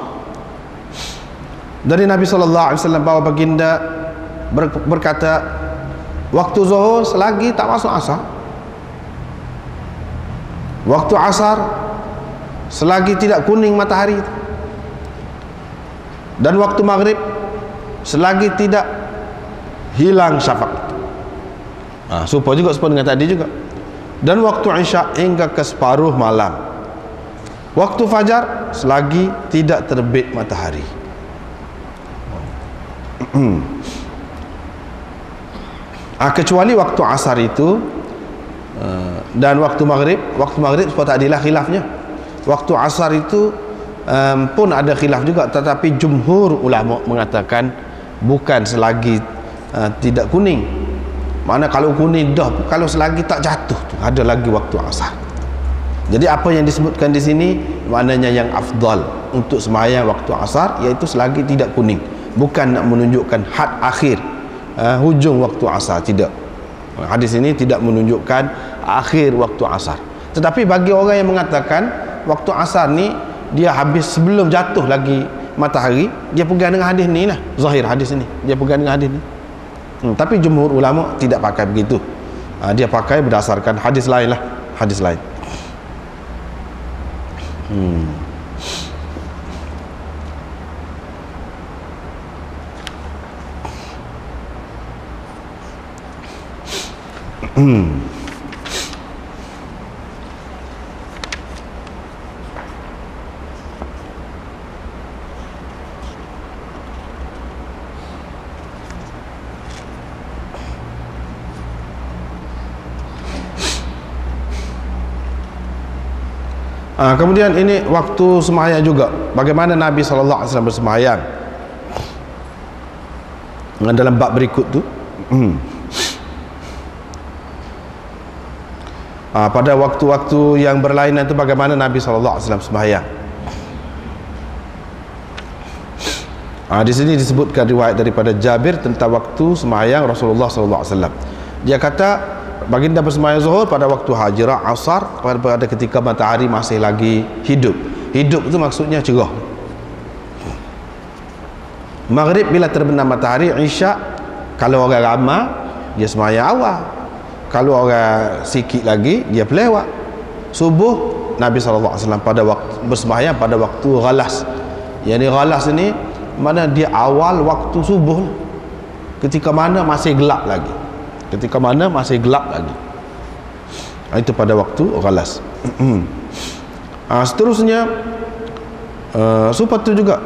dari Nabi SAW bahawa baginda berkata, waktu zuhur selagi tak masuk asar, waktu asar selagi tidak kuning matahari, Dan waktu maghrib selagi tidak hilang syafaq. Supaya dengan tadi juga. Dan waktu isya hingga ke separuh malam. Waktu fajar selagi tidak terbit matahari. Kecuali waktu asar itu dan waktu maghrib sebab tak adalah khilafnya. Waktu asar itu pun ada khilaf juga, tetapi jumhur ulama mengatakan bukan selagi tidak kuning. Mana kalau kuning dah, kalau selagi tak jatuh tu ada lagi waktu asar. Jadi apa yang disebutkan di sini maknanya yang afdal untuk sembahyang waktu asar iaitu selagi tidak kuning, bukan nak menunjukkan had akhir hujung waktu asar, tidak. Hadis ini tidak menunjukkan akhir waktu asar. Tetapi bagi orang yang mengatakan waktu asar ni dia habis sebelum jatuh lagi matahari, dia pegang dengan hadis ni lah, zahir hadis ni dia pegang dengan hadis ni. Tapi jumhur ulama tidak pakai begitu. Dia pakai berdasarkan hadis lain lah, hadis lain. Kemudian ini waktu sembahyang juga, bagaimana Nabi SAW bersembahyang dalam bab berikut tu. Pada waktu-waktu yang berlainan itu bagaimana Nabi SAW sembahyang. Di sini disebutkan riwayat daripada Jabir tentang waktu sembahyang Rasulullah SAW. Dia kata baginda bersembahyang zuhur pada waktu hajrah, asar pada ketika matahari masih lagi hidup. Hidup itu maksudnya cerah. Maghrib bila terbenam matahari, isyak kalau orang ramai dia sembahyang awal, kalau orang sikit lagi dia pelewat. Subuh Nabi SAW pada waktu bersembahyang pada waktu ghalas. Yang ni ghalas ini mana dia awal waktu subuh, ketika mana masih gelap lagi. Ketika mana masih gelap lagi. Itu pada waktu ghalas. Seterusnya supaya tu juga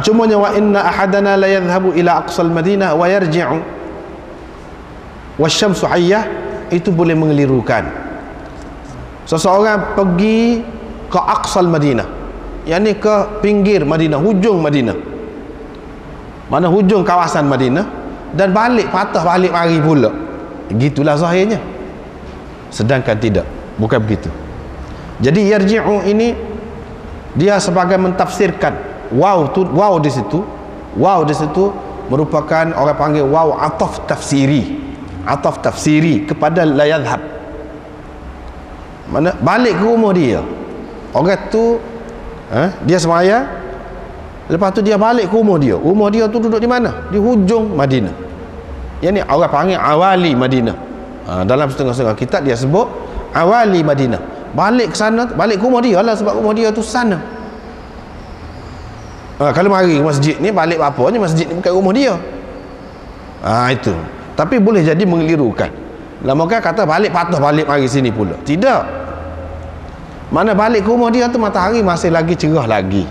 cumanya wa inna ahadana la yadhhabu ila aqsal madinah wa yarji'u wasyamsu hayyah, itu boleh mengelirukan. Seseorang pergi ke aqsal Madinah, yakni ke pinggir Madinah, hujung Madinah, mana hujung kawasan Madinah, dan balik, patah balik mari pula. Gitulah zahirnya. Sedangkan tidak, bukan begitu. Jadi yarji'u ini dia sebagai mentafsirkan waw di situ merupakan orang panggil waw ataf tafsiri kepada la yadhhab. Mana balik ke rumah dia. Orang tu dia sembahyang, lepas tu dia balik ke rumah dia. Rumah dia tu duduk di mana? Di hujung Madinah. Yang ni orang panggil awali Madinah. Dalam setengah-setengah kitab dia sebut awali Madinah. Balik ke sana, balik ke rumah dia lah, sebab rumah dia tu sana. Kalau mari ke masjid ni, balik apa-apanya masjid ni bukan rumah dia. Itu. Tapi boleh jadi mengelirukan. Lama kan kata balik, patah balik mari sini pula. Tidak. Mana balik ke rumah dia tu matahari masih lagi cerah lagi.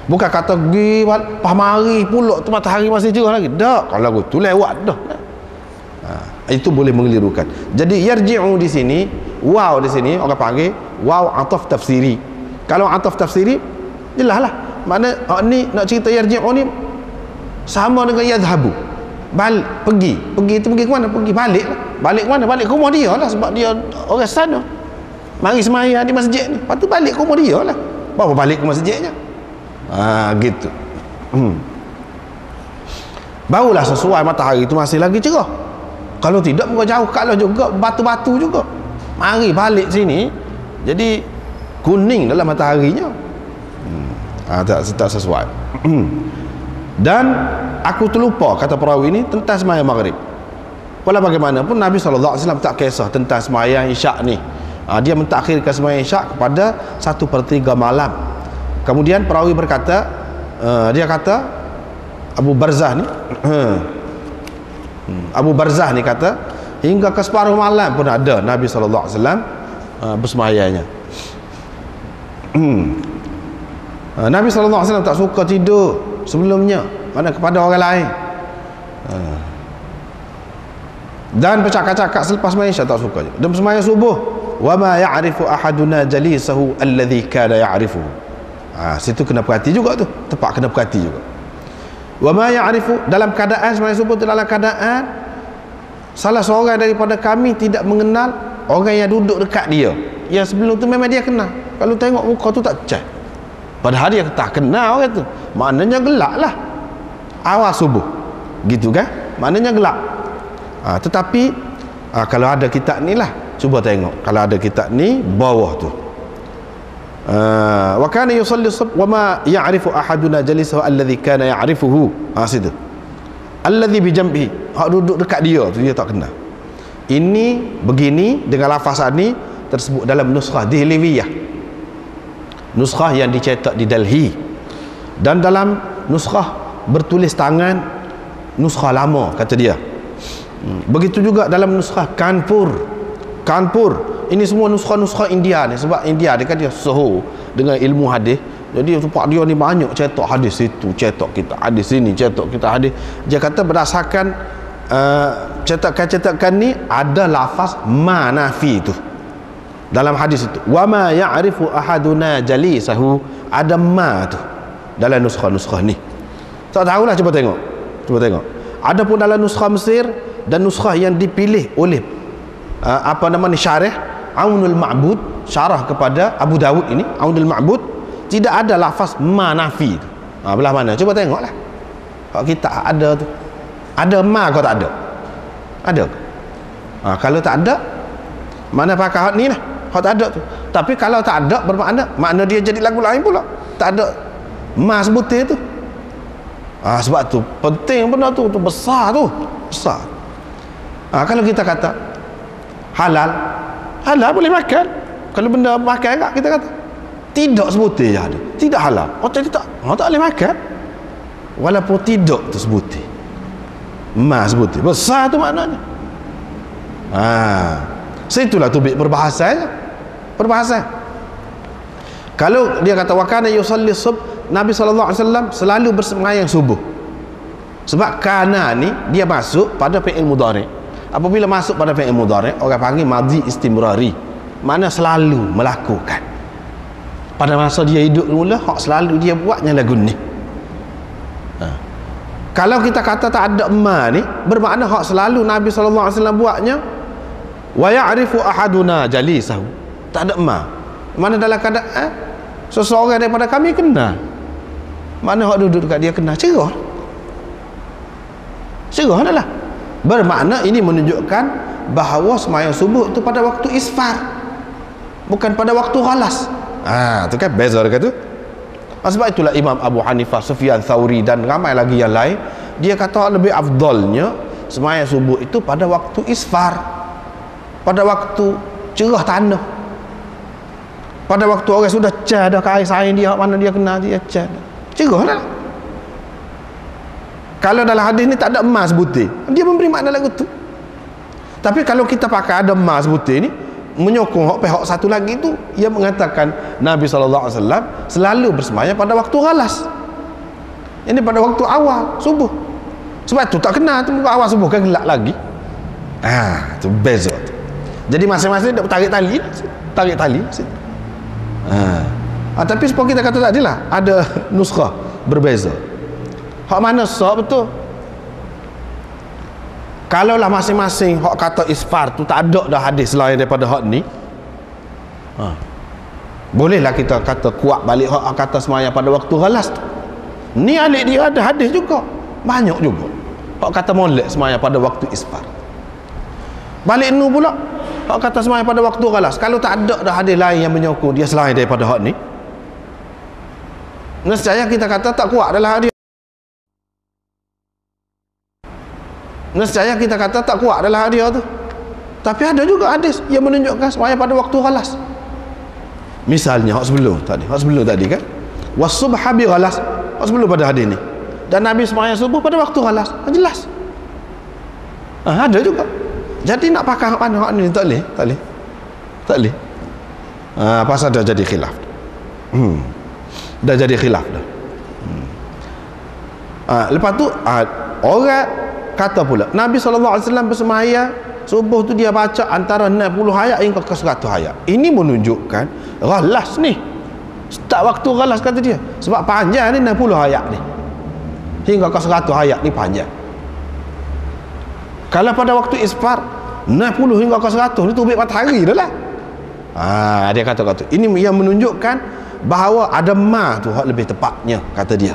Bukan kata pergi pamari pula tu matahari masih cerah lagi. Tak, kalau tu lewat dah. Itu boleh mengelirukan. Jadi yarji'u di sini, waw di sini orang panggil waw ataf tafsiri. Kalau ataf tafsiri jelaslah. Mana ni nak cerita yarji'u ni sama dengan yadhhabu. Pergi itu pergi ke mana? Pergi balik lah. Balik ke mana? Balik ke rumah dia lah, sebab dia orang sana. Mari sembahyang di masjid ni, lepas tu balik ke rumah dia lah. Bawa balik ke masjidnya. Gitu. Barulah sesuai matahari itu masih lagi cerah. Kalau tidak bukan jauh kalau juga batu-batu juga. Mari balik sini jadi kuning dalam mataharinya. Tak sesuai. Dan aku terlupa, kata perawi ini, tentang sembahyang maghrib. Walau bagaimanapun Nabi SAW tak kisah tentang sembahyang isyak ni. Dia mentakhirkan sembahyang isyak kepada 1/3 malam. Kemudian perawi berkata, dia kata Abu Barzah ni Abu Barzah ni kata hingga ke separuh malam pun ada Nabi SAW bersemayanya. Nabi SAW tak suka tidur sebelumnya, mana kepada orang lain, dan bercakap-cakap selepas sembahyang Isyak tak suka. Dan sembahyang subuh, wa ma ya'rifu ahaduna jalisahu alladhi kana ya'rifuhu. Situ kena perhati juga tu, tepat kena perhati juga. Wa ma ya'rifu, dalam keadaan sembahyang subuh tu, dalam keadaan salah seorang daripada kami tidak mengenal orang yang duduk dekat dia. Yang sebelum tu memang dia kenal, kalau tengok muka tu tak cek, padahal dia tak kenal orang tu, maknanya gelap lah awal subuh, gitu kan, maknanya gelap. Tetapi kalau ada kitab ni lah, cuba tengok kalau ada kitab ni bawah tu, wa kana yusalli subh wa ma ya'rifu ahaduna jalisahu alladhi kana ya'rifuhu. Situ alladhi bi jambihi, hak duduk dekat dia tu dia tak kenal. Ini begini dengan lafaz ni tersebut dalam nuskhah Dihlewiyah, nuskhah yang dicetak di Delhi, dan dalam nuskhah bertulis tangan, nuskhah lama kata dia. Begitu juga dalam nuskhah Kanpur. Ini semua nuskhah India ni, sebab India dia kan dia soho dengan ilmu hadis. Jadi tempat dia ni banyak cetak hadis, situ cetak kita hadis, sini cetak kita hadis. Dia kata berdasarkan cetakan-cetakan ni ada lafaz ma nafi tu dalam hadis itu. Wa ma ya'rifu ahaduna jalisahu, ada ma tu dalam nuskhah-nuskhah ni. Tak tahulah, cuba tengok. Ada pun dalam nuskhah Mesir dan nuskhah yang dipilih oleh syarah Aunul Ma'bud, syarah kepada Abu Dawud ini, Aunul Ma'bud, tidak ada lafaz ma nafi tu. Belah mana? Cuba tengoklah. Kalau kita ada tu, ada ma kau tak ada? Ada. Kalau tak ada, mana pakai hak ni lah, hak tak ada tu. Tapi kalau tak ada bermakna makna dia jadi lagu lain pula, tak ada ma sebutir tu. Sebab tu penting benda tu besar tu, besar. Kalau kita kata halal boleh makan. Kalau benda makan tak, kita kata tidak sebutir je ada, tidak halal, jadi tak boleh makan, walaupun tidak tu sebutir, ma sebutir, besar tu maknanya. Situlah tubik perbahasan. Kalau dia kata wa kana yusalli subh, Nabi SAW selalu bersembahyang subuh. Sebab kana ni dia masuk pada fi'il mudhari'. Apabila masuk pada fi'il mudhari', orang panggil madhi istimrari, mana selalu melakukan. Pada masa dia hidup mula, hak selalu dia buatnya lagu ni. Kalau kita kata tak ada ma ni, bermakna hak selalu Nabi SAW buatnya wa ya'rifu ahaduna jalisahu, tak ada ma. Mana dalam keadaan seseorang daripada kami kenal, mana hak duduk dekat dia kenal, cerah adalah. Bermakna ini menunjukkan bahawa sembahyang subuh itu pada waktu isfar, bukan pada waktu ghalas. Tu kan beza dekat tu. Sebab itulah Imam Abu Hanifah, Sufyan Thauri dan ramai lagi yang lain, dia kata lebih afdalnya sembahyang subuh itu pada waktu isfar, pada waktu cerah tanah, pada waktu orang sudah cat dah air sain dia, mana dia kena dia cat, cerah dah. Kalau dalam hadis ni tak ada emas butir, dia memberi makna lagu tu. Tapi kalau kita pakai ada emas butir ni, menyokong pihak satu lagi tu, ia mengatakan Nabi SAW selalu bersembahyang pada waktu ghalas. Ini pada waktu awal subuh. Sebab tu tak kena tu awal subuh kan gelap lagi. Tu beza tu. Jadi masing-masing tak tarik tali. Tapi sebab kita kata tadi lah, ada nuskhah berbeza. Hak mana sah betul? Kalaulah masing-masing hak kata isfar tu tak ada dah hadis lain daripada hak ni, bolehlah kita kata kuat balik hak kata sembahyang pada waktu ghalas tu. Ni alik dia ada hadis juga, banyak juga hak kata molek sembahyang pada waktu isfar. Balik nu pula hak kata sembahyang pada waktu ghalas. Kalau tak ada dah hadis lain yang menyokong dia selain daripada hak ni, nescaya kita kata tak kuat adalah hadis. Nescaya kita kata tak kuat adalah hadis tu. Tapi ada juga hadis yang menunjukkan sembahyang pada waktu ghalas. Misalnya hak sebelum tadi kan, wasubha bi ghalas, sebelum pada hadis ni. Dan Nabi sembahyang subuh pada waktu ghalas. Jelas. Ada juga. Jadi nak pakai hak mana hak ni tak boleh, tak boleh. Tak boleh. Pasal dah jadi khilaf. Dah jadi khilaf dah. Lepas tu orang kata pula Nabi SAW bersembahyang subuh tu dia baca antara 60 ayat hingga ke 100 ayat. Ini menunjukkan ghalas ni. Start waktu ghalas kata dia. Sebab panjang ni 60 ayat ni. Hingga ke 100 ayat ni panjang. Kalau pada waktu isfar 60 hingga ke 100 ni tu 4 hari dah lah. Dia kata ini yang menunjukkan bahawa ada ma tu hak lebih tepatnya kata dia.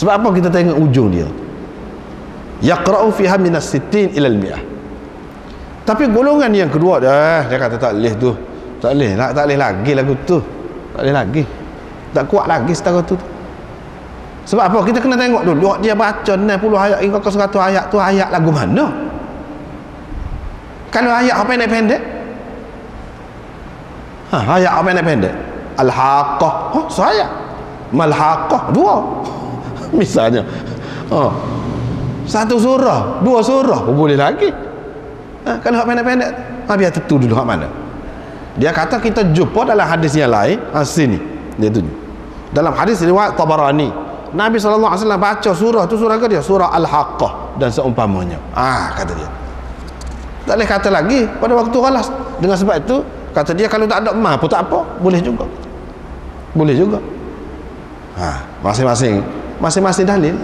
Sebab apa kita tengok ujung dia? Yaqra'u fiha minas 60 ila al-mi'ah. Tapi golongan yang kedua dia kata tak boleh tu. Tak boleh lagi lagu tu. Tak boleh lagi. Tak kuat lagi setara tu. Sebab apa? Kita kena tengok dulu dia baca 60 ayat hingga ke 100 ayat tu ayat lagu mana? Kalau ayat apa pendek-pendek? Ayat apa pendek? Al-Haqqah. Saya. Mal-Haqqah 2. Misalnya. Satu surah, 2 surah pun boleh lagi. Kalau hak pendek-pendek, biar tentu dulu hak mana. Dia kata kita jumpa dalam hadis yang lain, sini dia tunjuk. Dalam hadis riwayat Tabarani, Nabi SAW baca surah tu, surah ke dia? Surah Al-Haqqah dan seumpamanya. Kata dia. Tak boleh kata lagi pada waktu ghalas. Dengan sebab itu kata dia kalau tak ada emas pun tak apa, boleh juga. Boleh juga. Masing-masing dalil.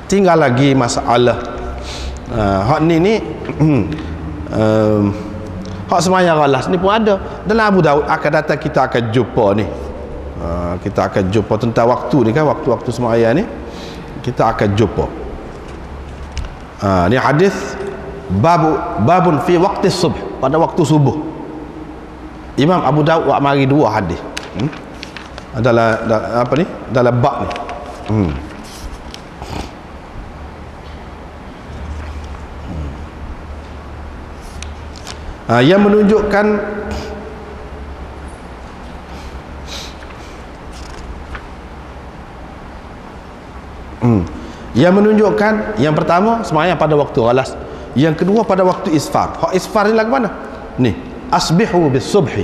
Tinggal lagi masalah hak ni hak sembahyang ghalas ni pun ada dalam Abu Daud. Akan datang kita akan jumpa ni. Kita akan jumpa tentang waktu ni kan, waktu-waktu sembahyang ni kita akan jumpa. Ni hadis babun fi waqti subh, pada waktu subuh. Imam Abu Daud buat mari 2 hadis. Adalah apa ni? Dalam bab ni. Yang menunjukkan yang pertama sembahyang pada waktu ghalas, yang kedua pada waktu isfar. Hak isfar ni lagu mana? Ni, asbihu bis subhi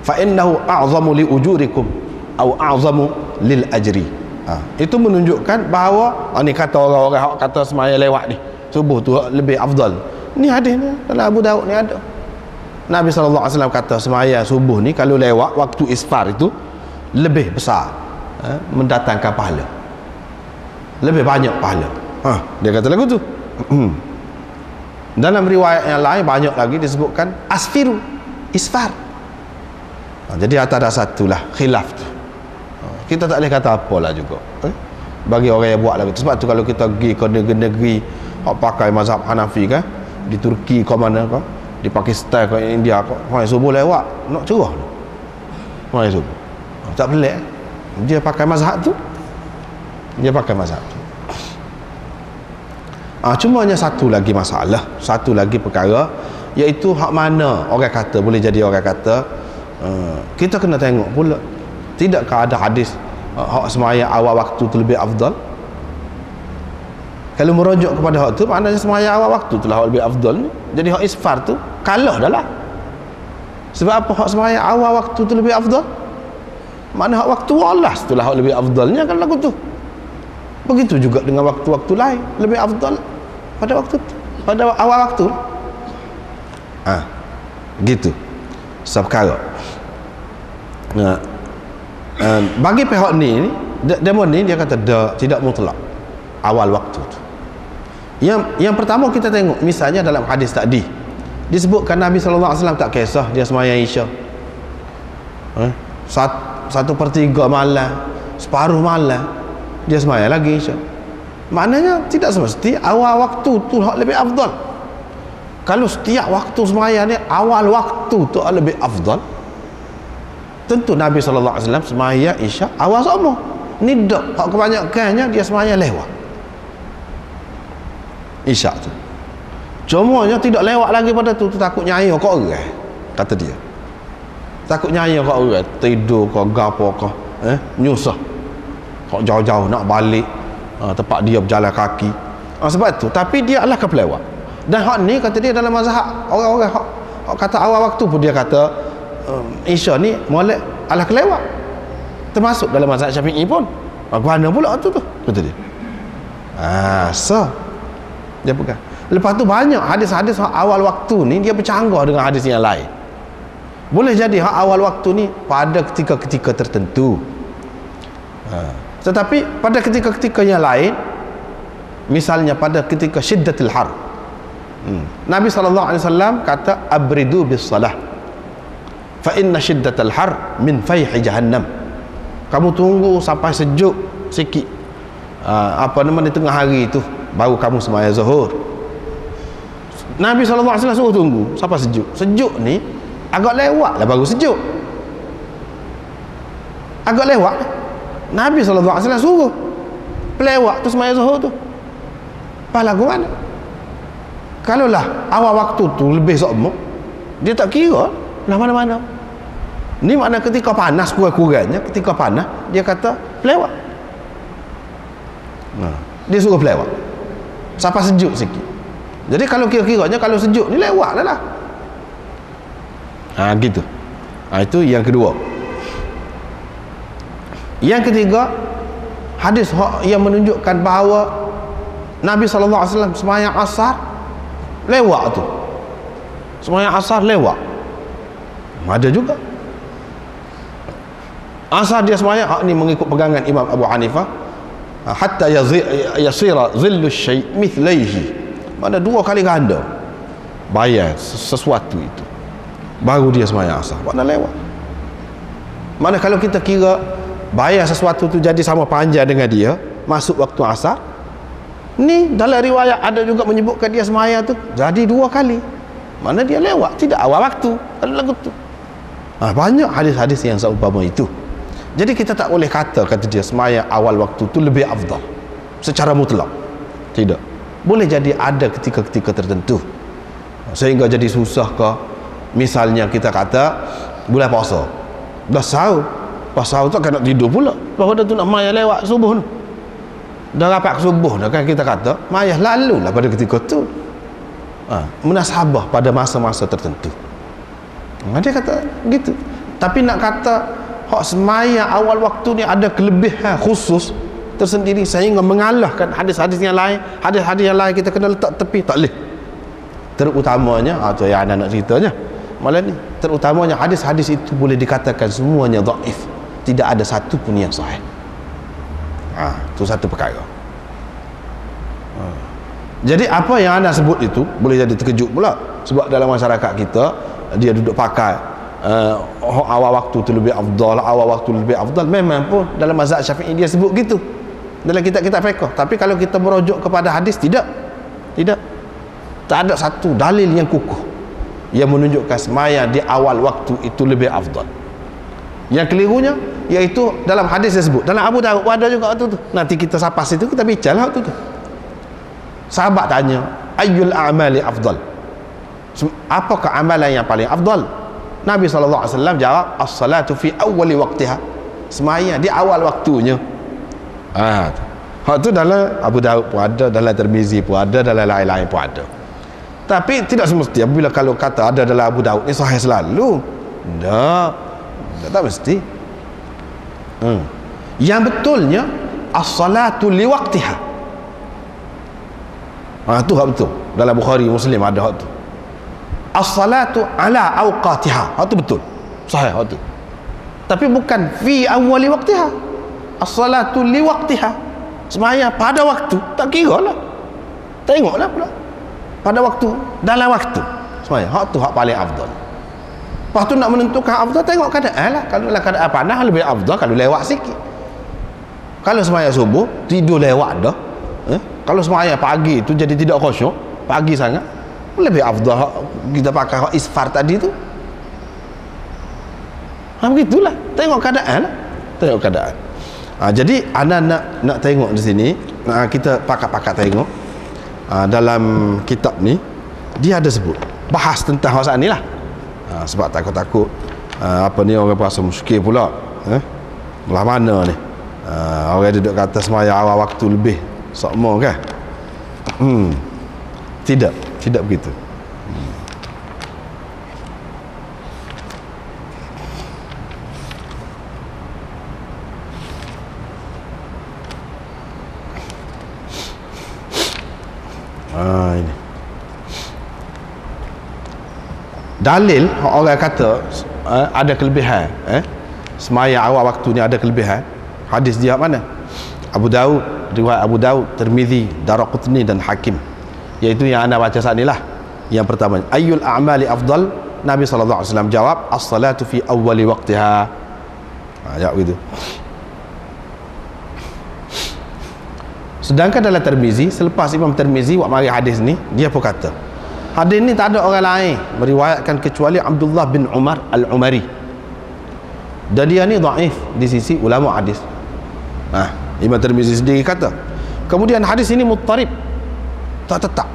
fa innahu a'zamu li ujurikum atau a'zamu lil ajri. Itu menunjukkan bahawa ni kata orang-orang hak kata sembahyang lewat ni subuh tu lebih afdal. Ni hadis ni dalam Abu Daud ni ada. Nabi SAW kata sembahyang subuh ni kalau lewat waktu isfar itu lebih besar, mendatangkan pahala, lebih banyak pahala. Dia kata lagu tu. Dalam riwayat yang lain banyak lagi disebutkan asfiru, isfar. Jadi atas dasar itulah khilaf tu. Kita tak boleh kata apalah juga. Bagi orang yang buat lagu tu. Sebab tu kalau kita pergi ke negeri pakai mazhab Hanafi kan, di Turki ke mana ke, di Pakistan ke, India ke, orang subuh lewat nak cerah tu. Orang subuh tak pelik. Dia pakai mazhab tu. Cumanya satu lagi masalah, satu lagi perkara, iaitu hak mana orang kata boleh jadi orang kata kita kena tengok pula, tidakkah ada hadis hak sembahyang awal waktu tu lebih afdal? Kalau merujuk kepada hak tu, maknanya sembahyang awal waktu tu lah hak lebih afdal ni. Jadi hak isfar tu kalah dah lah. Sebab apa hak sembahyang awal waktu tu lebih afdal? Makna hak waktu walas tu lah hak lebih afdalnya kan lagu tu. Begitu juga dengan waktu-waktu lain lebih afdal pada waktu tu, pada awal waktu. Gitu. Seperkara. Bagi pihak ni demo ni dia kata tidak mutlak awal waktu tu. Yang pertama kita tengok misalnya dalam hadis tadi disebutkan Nabi SAW tak kisah dia sembahyang Isya 1/3 malam, separuh malam dia sembahyang lagi Isya. Maknanya tidak semesti awal waktu tu lebih afdal. Kalau setiap waktu sembahyang ni awal waktu tu lebih afdal, tentu Nabi SAW sembahyang Isya awal semua. Ni dak hak kebanyakannya dia sembahyang lewat Isya tu. Cumanya tidak lewat lagi pada tu takut nyai kok orang kata dia. Takut nyaya kau orang tidur kau gapo kau nyusah kau jauh-jauh nak balik tempat dia berjalan kaki. Sebab tu, tapi dia adalah kepelewat. Dan hak ni kata dia dalam mazhab orang-orang hak kata awal waktu pun dia kata Isya ni molek adalah kelewat. Termasuk dalam mazhab Syafi'i pun. Mana pula tu kata dia. So dia pegang. Lepas tu banyak hadis-hadis awal waktu ni dia bercanggah dengan hadis yang lain. Boleh jadi awal waktu ni pada ketika-ketika tertentu. Tetapi pada ketika-ketika yang lain, misalnya pada ketika syiddatul har, Nabi SAW kata abridu bis salah fa inna syiddatul har min fayhi jahannam. Kamu tunggu sampai sejuk sikit, di tengah hari itu baru kamu sembahyang zuhur. Nabi SAW suruh tunggu sampai sejuk. Sejuk ni agak lewat lah baru sejuk. Agak lewat. Nabi SAW suruh pelewat tu sembahyang zuhur tu. Pahala ke mana? Kalaulah awal waktu tu lebih sokmo, dia tak kira lah mana-mana. Ni makna ketika panas, kurang-kurangnya ketika panas dia kata pelewat. Dia suruh pelewat sampai sejuk sikit. Jadi kalau kira-kiranya kalau sejuk ni lewat lah. Gitu. Itu yang kedua. Yang ketiga, hadis yang menunjukkan bahawa Nabi SAW sembahyang asar lewat tu. Sembahyang asar lewat. Ada juga. Asar dia sembahyang ni mengikut pegangan Imam Abu Hanifah, hatta yasira zillu syai' mithlaihi. Mana 2 kali ganda bayar sesuatu itu baru dia sembahyang asar. Mana lewat. Mana kalau kita kira bayar sesuatu tu jadi sama panjang dengan dia masuk waktu asar, ni dalam riwayat ada juga menyebutkan dia sembahyang tu jadi 2 kali. Mana dia lewat, tidak awal waktu kalau lagu tu. Banyak hadis-hadis yang seumpama itu. Jadi kita tak boleh kata dia sembahyang awal waktu tu lebih afdal secara mutlak. Tidak. Boleh jadi ada ketika-ketika tertentu sehingga jadi susah ke. Misalnya kita kata bulan puasa dah sahur, pas sahur tu kan nak tidur pula, bahawa dah tu nak maya lewat subuh tu, dah rapat ke subuh dah kan, kita kata maya lalu lah pada ketika tu. Munasabah pada masa-masa tertentu. Dia kata gitu. Tapi nak kata hak semaya awal waktu ni ada kelebihan khusus tersendiri sehingga mengalahkan hadis-hadis yang lain, hadis-hadis yang lain kita kena letak tepi, tak boleh. Terutamanya tu yang anak-anak ceritanya malam ni, terutamanya hadis-hadis itu boleh dikatakan semuanya dhaif, tidak ada satu pun yang sahih. Itu satu perkara. Jadi apa yang anda sebut itu boleh jadi terkejut pula, sebab dalam masyarakat kita dia duduk pakai awal waktu tu lebih afdal, awal waktu lebih afdal. Memang pun dalam mazhab Syafi'i dia sebut gitu dalam kitab-kitab fiqh. Tapi kalau kita merujuk kepada hadis, tidak tak ada satu dalil yang kukuh yang menunjukkan semaya di awal waktu itu lebih afdal. Yang kelirunya iaitu dalam hadis dia sebut, dalam Abu Daud ada juga tu. Nanti kita sapas itu kita bincang tu. Sahabat tanya, ayyul a'mali afdal, apakah amalan yang paling afdal? Nabi SAW jawab, as-salatu fi awwali waqtiha, sembahyang di awal waktunya. Hak tu dalam Abu Daud pun ada, dalam Tirmizi pun ada, dalam lain-lain pun ada. Tapi tidak semesti apabila kalau kata ada dalam Abu Daud ni sahih selalu. Tak mesti. Yang betulnya as-salatu li waqtiha. Tu hak betul. Dalam Bukhari Muslim ada hak tu. As-salatu ala awqatiha. Hak tu betul. Sahih hak tu. Tapi bukan fi awwali waqtiha. As-salatu li waqtiha. Sembahyang pada waktu, tak kira lah. Tengoklah pula. Pada waktu, dalam waktu sembahyang. Hak tu hak paling afdal. Lepas tu nak menentukan afdal, tengok keadaan lah. Kalau dalam keadaan panas lebih afdal kalau lewat sikit. Kalau sembahyang subuh tidur lewat dah. Kalau sembahyang pagi tu jadi tidak khusyuk, pagi sangat, lebih afdal kita pakai hak isfar tadi tu. Begitulah. Tengok keadaan lah. Tengok keadaan. Jadi anda nak tengok di sini, kita pakat-pakat tengok dalam kitab ni dia ada sebut bahas tentang hal ni lah. Sebab takut-takut Apa ni orang rasa muskil pula, belah mana ni? Orang duduk kata semaya awal waktu lebih sokmo kan? Tidak begitu. Ini dalil orang kata ada kelebihan, semaya awal waktu ni ada kelebihan. Hadis dia mana? Abu Daud, riwayat Abu Daud, Tirmizi, Daraqutni dan Hakim, iaitu yang anda baca saat ni lah. Yang pertama, ayyul a'mali afdal? Nabi SAW jawab, as-salatu fi awwali waqtiha. Jawab gitu. Sedangkan dalam Tirmizi, selepas Imam Tirmizi buat mari hadis ni, dia pun kata hadis ni tak ada orang lain meriwayatkan kecuali Abdullah bin Umar Al-Umari, dan dia ni dhaif di sisi ulama hadis. Imam Tirmizi sendiri kata. Kemudian hadis ini muttarib, tak tetap.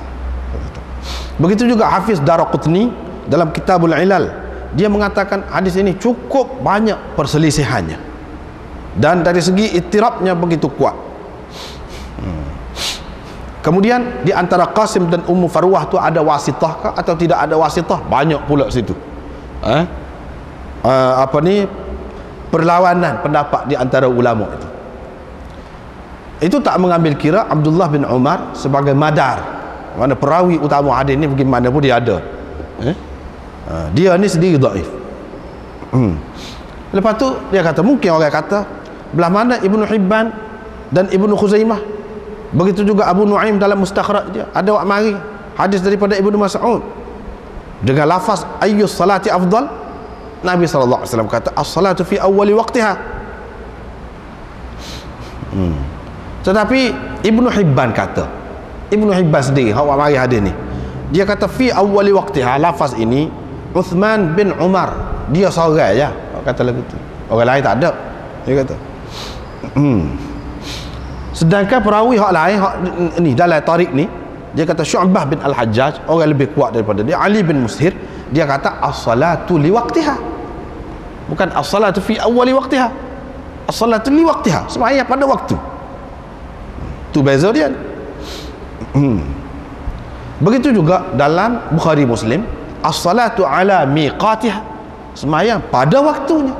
Begitu juga Hafiz Daraqutni dalam Kitabul Ilal, dia mengatakan hadis ini cukup banyak perselisihannya, dan dari segi ittirabnya begitu kuat. Kemudian di antara Qasim dan Ummu Farwah tu ada wasitah kah atau tidak ada wasitah? Banyak pula situ. Perlawanan pendapat di antara ulama itu. Itu tak mengambil kira Abdullah bin Umar sebagai madar, mana perawi utama hadis ni bagaimana pun dia ada. Dia ni sendiri dhaif. Lepas tu dia kata, mungkin orang kata belah mana Ibnu Hibban dan Ibnu Khuzaimah. Begitu juga Abu Nuaim dalam Mustakhraj dia ada wak mari hadis daripada Ibnu Mas'ud dengan lafaz ayyus salati afdal. Nabi SAW kata as-salatu fi awwali waqtiha. Tetapi Ibnu Hibban kata, Ibnu Hibban sendiri wak mari hadis ni, dia kata fi awwali waqtiha, lafaz ini Uthman bin Umar dia seorang je kata lagu tu, orang lain tak ada, dia kata. Sedangkan perawi hak lain ni dalam tarik ni, dia kata Syu'bah bin Al-Hajjaj orang lebih kuat daripada dia, Ali bin Mushir dia kata as-salatu li waqtiha, bukan as-salatu fi awwali waqtiha, as-salatu li waqtiha, sembahyang pada waktu tu, beza dia. Begitu juga dalam Bukhari Muslim, as-salatu ala miqatiha, sembahyang pada waktunya.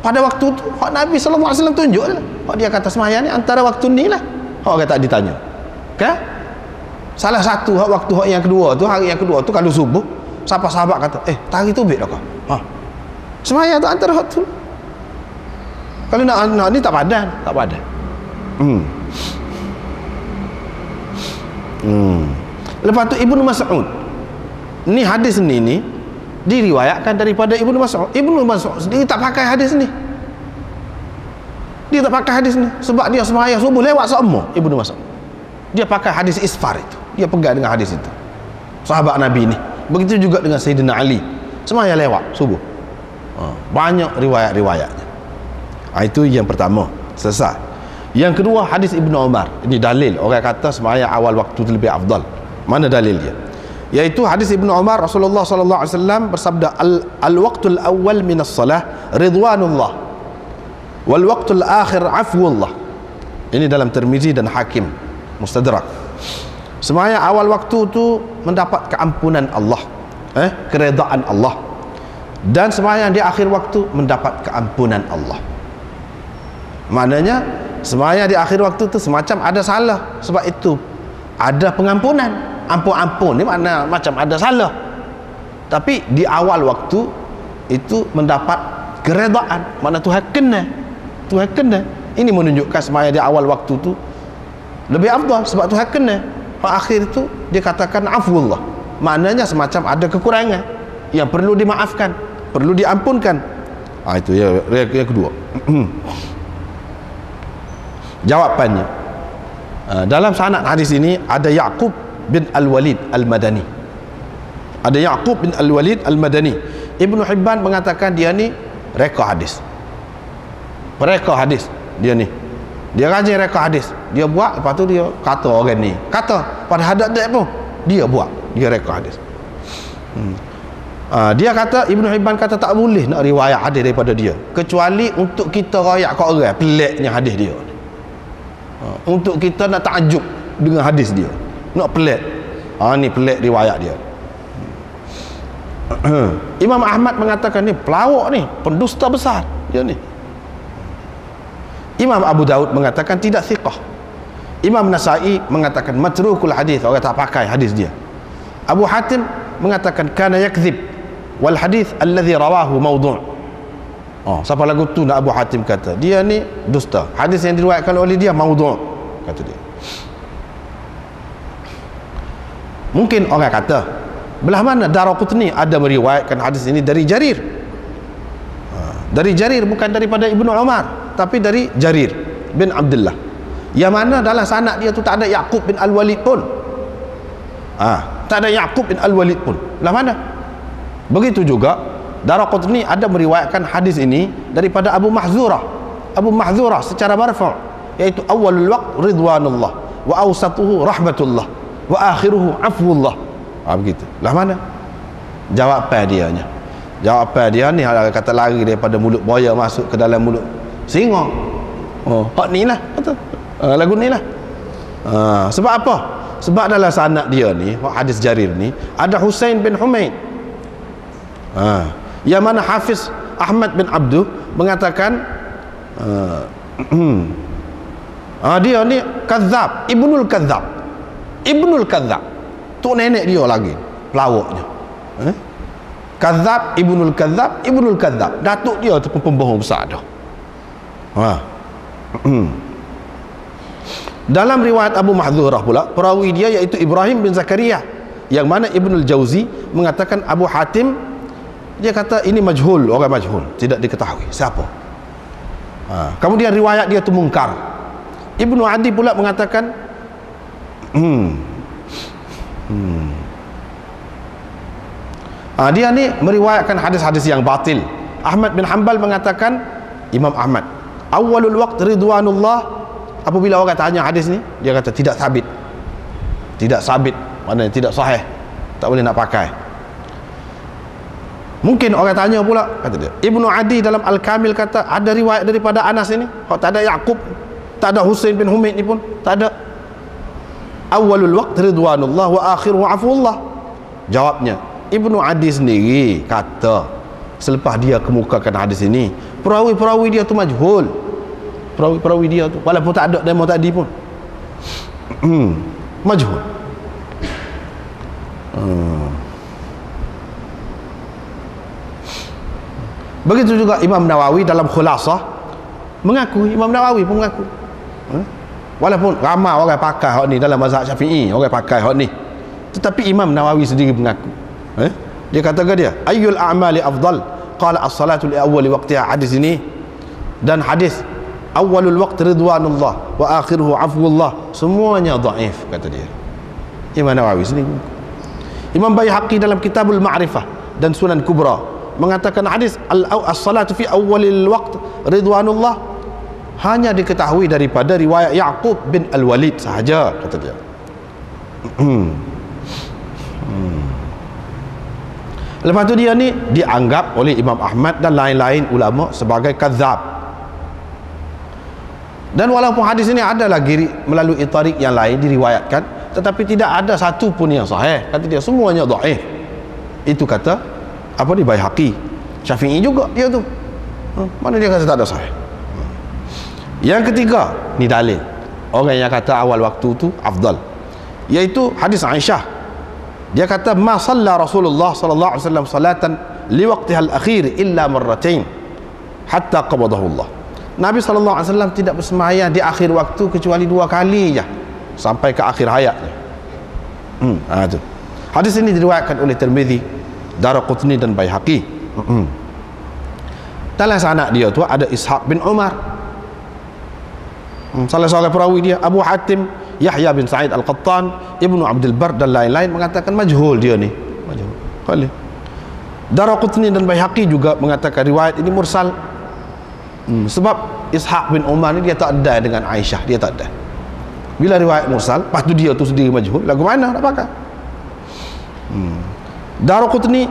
Pada waktu tu hak Nabi SAW tunjuk lah. Hak dia kata sembahyang ni antara waktu ni lah. Hak kata ditanya. Kan? Salah satu hak waktu hak yang kedua tu, hari yang kedua tu kalau subuh, siapa sahabat kata, tari tu bit dah kau. Sembahyang tu antara waktu. Kalau nak ni tak padan, tak padan. Lepas tu Ibnu Mas'ud. Ni hadis ni diriwayatkan daripada Ibnu Mas'ud. Ibnu Mas'ud sendiri tak pakai hadis ni. Dia tak pakai hadis ni sebab dia sembahyang subuh lewat semua. Ibnu Mas'ud dia pakai hadis isfar itu, dia pegang dengan hadis itu, sahabat Nabi ni. Begitu juga dengan Sayyidina Ali, sembahyang lewat subuh. Banyak riwayat-riwayatnya. Itu yang pertama, selesai. Yang kedua hadis Ibnu Umar, ini dalil orang kata sembahyang awal waktu itu lebih afdal. Mana dalil dia? Yaitu hadis Ibnu Umar, Rasulullah SAW bersabda, al-waqtul awal minas salah ridwanullah wal waqtul akhir afwullah. Ini dalam Tirmizi dan Hakim Mustadrak. Sembahyang awal waktu tu mendapat keampunan Allah, keredaan Allah, dan sembahyang di akhir waktu mendapat keampunan Allah. Maknanya sembahyang di akhir waktu tu semacam ada salah, sebab itu ada pengampunan. Ampun-ampun ni makna macam ada salah, tapi di awal waktu itu mendapat keredaan, makna Tuhan kena. Ini menunjukkan sembahyang di awal waktu tu lebih afdal sebab Tuhan kena. Akhir itu dia katakan afwullah, maknanya semacam ada kekurangan yang perlu dimaafkan, perlu diampunkan. Itu yang kedua. Jawapannya, dalam sanad hadis ini ada Yaqub bin Al-Walid Al-Madani. Ada Yaqub bin Al-Walid Al-Madani. Ibnu Hibban mengatakan dia ni reka hadis. Dia ni. Dia rajin reka hadis. Dia buat, lepas tu dia kata orang ni. Kata pada hadap dia pun dia buat. Dia reka hadis. Dia kata, Ibn Hibban kata tak boleh nak riwayat hadis daripada dia kecuali untuk kita rakyat kat orang peliknya hadis dia. Untuk kita nak takjub dengan hadis dia, nak pelik. Ni pelik riwayat dia. Imam Ahmad mengatakan ni pelawak ni, pendusta besar dia ni. Imam Abu Daud mengatakan tidak thiqah. Imam Nasa'i mengatakan matrukul hadis, orang tak pakai hadis dia. Abu Hatim mengatakan kana yakdzib wal hadis alladhi rawahu mawdu'. Siapa lagu tu nak Abu Hatim kata dia ni dusta, hadis yang diriwayatkan oleh dia mawdu', kata dia. Mungkin orang kata belah mana Daraqutni ada meriwayatkan hadis ini dari Jarir. Dari Jarir, bukan daripada Ibnu Umar, tapi dari Jarir bin Abdullah, yang mana dalam sanad dia tu tak ada Yaqub bin Al-Walid pun. Tak ada Yaqub bin Al-Walid pun. Belah mana? Begitu juga Daraqutni ada meriwayatkan hadis ini daripada Abu Mahzurah. Abu Mahzurah secara marfu', iaitu awalul waqt ridwanullah wa awsatuhu rahmatullah wa akhiruhu afwullah. Begitu. Belah mana? Jawapan dia nya. Jawapan dia ni kata lari daripada mulut buaya masuk ke dalam mulut singa. Hak ni lah, betul. Lagu ni lah. Sebab apa? Sebab dalam sanad dia ni, hadis Jarir ni, ada Husain bin Humaid. Yang mana Hafiz Ahmad bin Abduh mengatakan dia ni kadzab, Ibnul Kadzab. Ibnul Kadzab. Tu nenek dia lagi pelawaknya. Kadzab, Ibnul Kadzab, Ibnul Kadzab. Datuk dia tu pembohong besar dah. Dalam riwayat Abu Mahdzurah pula, perawi dia iaitu Ibrahim bin Zakaria, yang mana Ibnul Jauzi mengatakan Abu Hatim, dia kata ini majhul, orang majhul, tidak diketahui siapa. Kemudian riwayat dia tu mungkar. Ibnu Adi pula mengatakan dia ni meriwayatkan hadis-hadis yang batil. Ahmad bin Hanbal mengatakan, Imam Ahmad, awalul waqt ridwanullah, apabila orang tanya hadis ni, dia kata tidak sabit. Tidak sabit, maknanya tidak sahih, tak boleh nak pakai. Mungkin orang tanya pula, kata dia, Ibnu Adi dalam Al-Kamil kata ada riwayat daripada Anas ini, tak ada Yaqub, tak ada Husain bin Humaid ni pun, tak ada. Awalul waqt ridwanullah wa akhiruhu afwullah. Jawabnya, Ibnu Adi sendiri kata selepas dia kemukakan hadis ini, perawi-perawi dia tu majhul. Perawi-perawi dia tu walaupun tak ada demo tadi pun majhul. Begitu juga Imam Nawawi dalam Khulasah mengaku, Imam Nawawi pun mengaku, walaupun ramai orang pakai hak ni dalam mazhab Syafi'i, orang pakai hak ni, tetapi Imam Nawawi sendiri mengaku. Dia kata ke dia, ayyul a'mali afdal? Qala as-salatu li awwali waqtiha. Hadis ini dan hadis awwalul waqt ridwanullah wa akhiruhu afwullah, semuanya dhaif, kata dia. Imam Nawawi sendiri. Imam Baihaqi dalam Kitabul Ma'rifah dan Sunan Kubra mengatakan hadis as-salatu fi awwalil waqt ridwanullah hanya diketahui daripada riwayat Yaqub bin Al-Walid sahaja, kata dia. Lepas tu dia ni dianggap oleh Imam Ahmad dan lain-lain ulama sebagai kadzab. Dan walaupun hadis ini ada lagi melalui tariq yang lain diriwayatkan, tetapi tidak ada satu pun yang sahih, kata dia, semuanya dhaif. Itu kata apa di Baihaqi. Syafi'i juga dia tu, mana dia kata tak ada sahih. Yang ketiga, ni dalil orang yang kata awal waktu tu afdal, iaitu hadis Aisyah. Dia kata ma shalla Rasulullah sallallahu alaihi wasallam salatan li waqtiha al-akhir illa marratain hatta qabadahu Allah. Nabi sallallahu alaihi wasallam tidak bersembahyang di akhir waktu kecuali 2 kali je sampai ke akhir hayatnya. Tu. Hadis ini diriwayatkan oleh Tirmizi, Daraqutni dan Baihaqi. Dalam sanad dia tu ada Ishaq bin Umar, salah seorang perawi dia. Abu Hatim, Yahya bin Sa'id Al-Qattan, Ibnu Abdul Bar dan lain-lain mengatakan majhul dia ni, majhul. Kali Daraqutni dan Baihaqi juga mengatakan riwayat ini mursal. Sebab Ishaq bin Umar ni dia tak ada dengan Aisyah, dia tak ada. Bila riwayat mursal, lepas tu dia tu sendiri majhul, lagu mana nak pakai? Daraqutni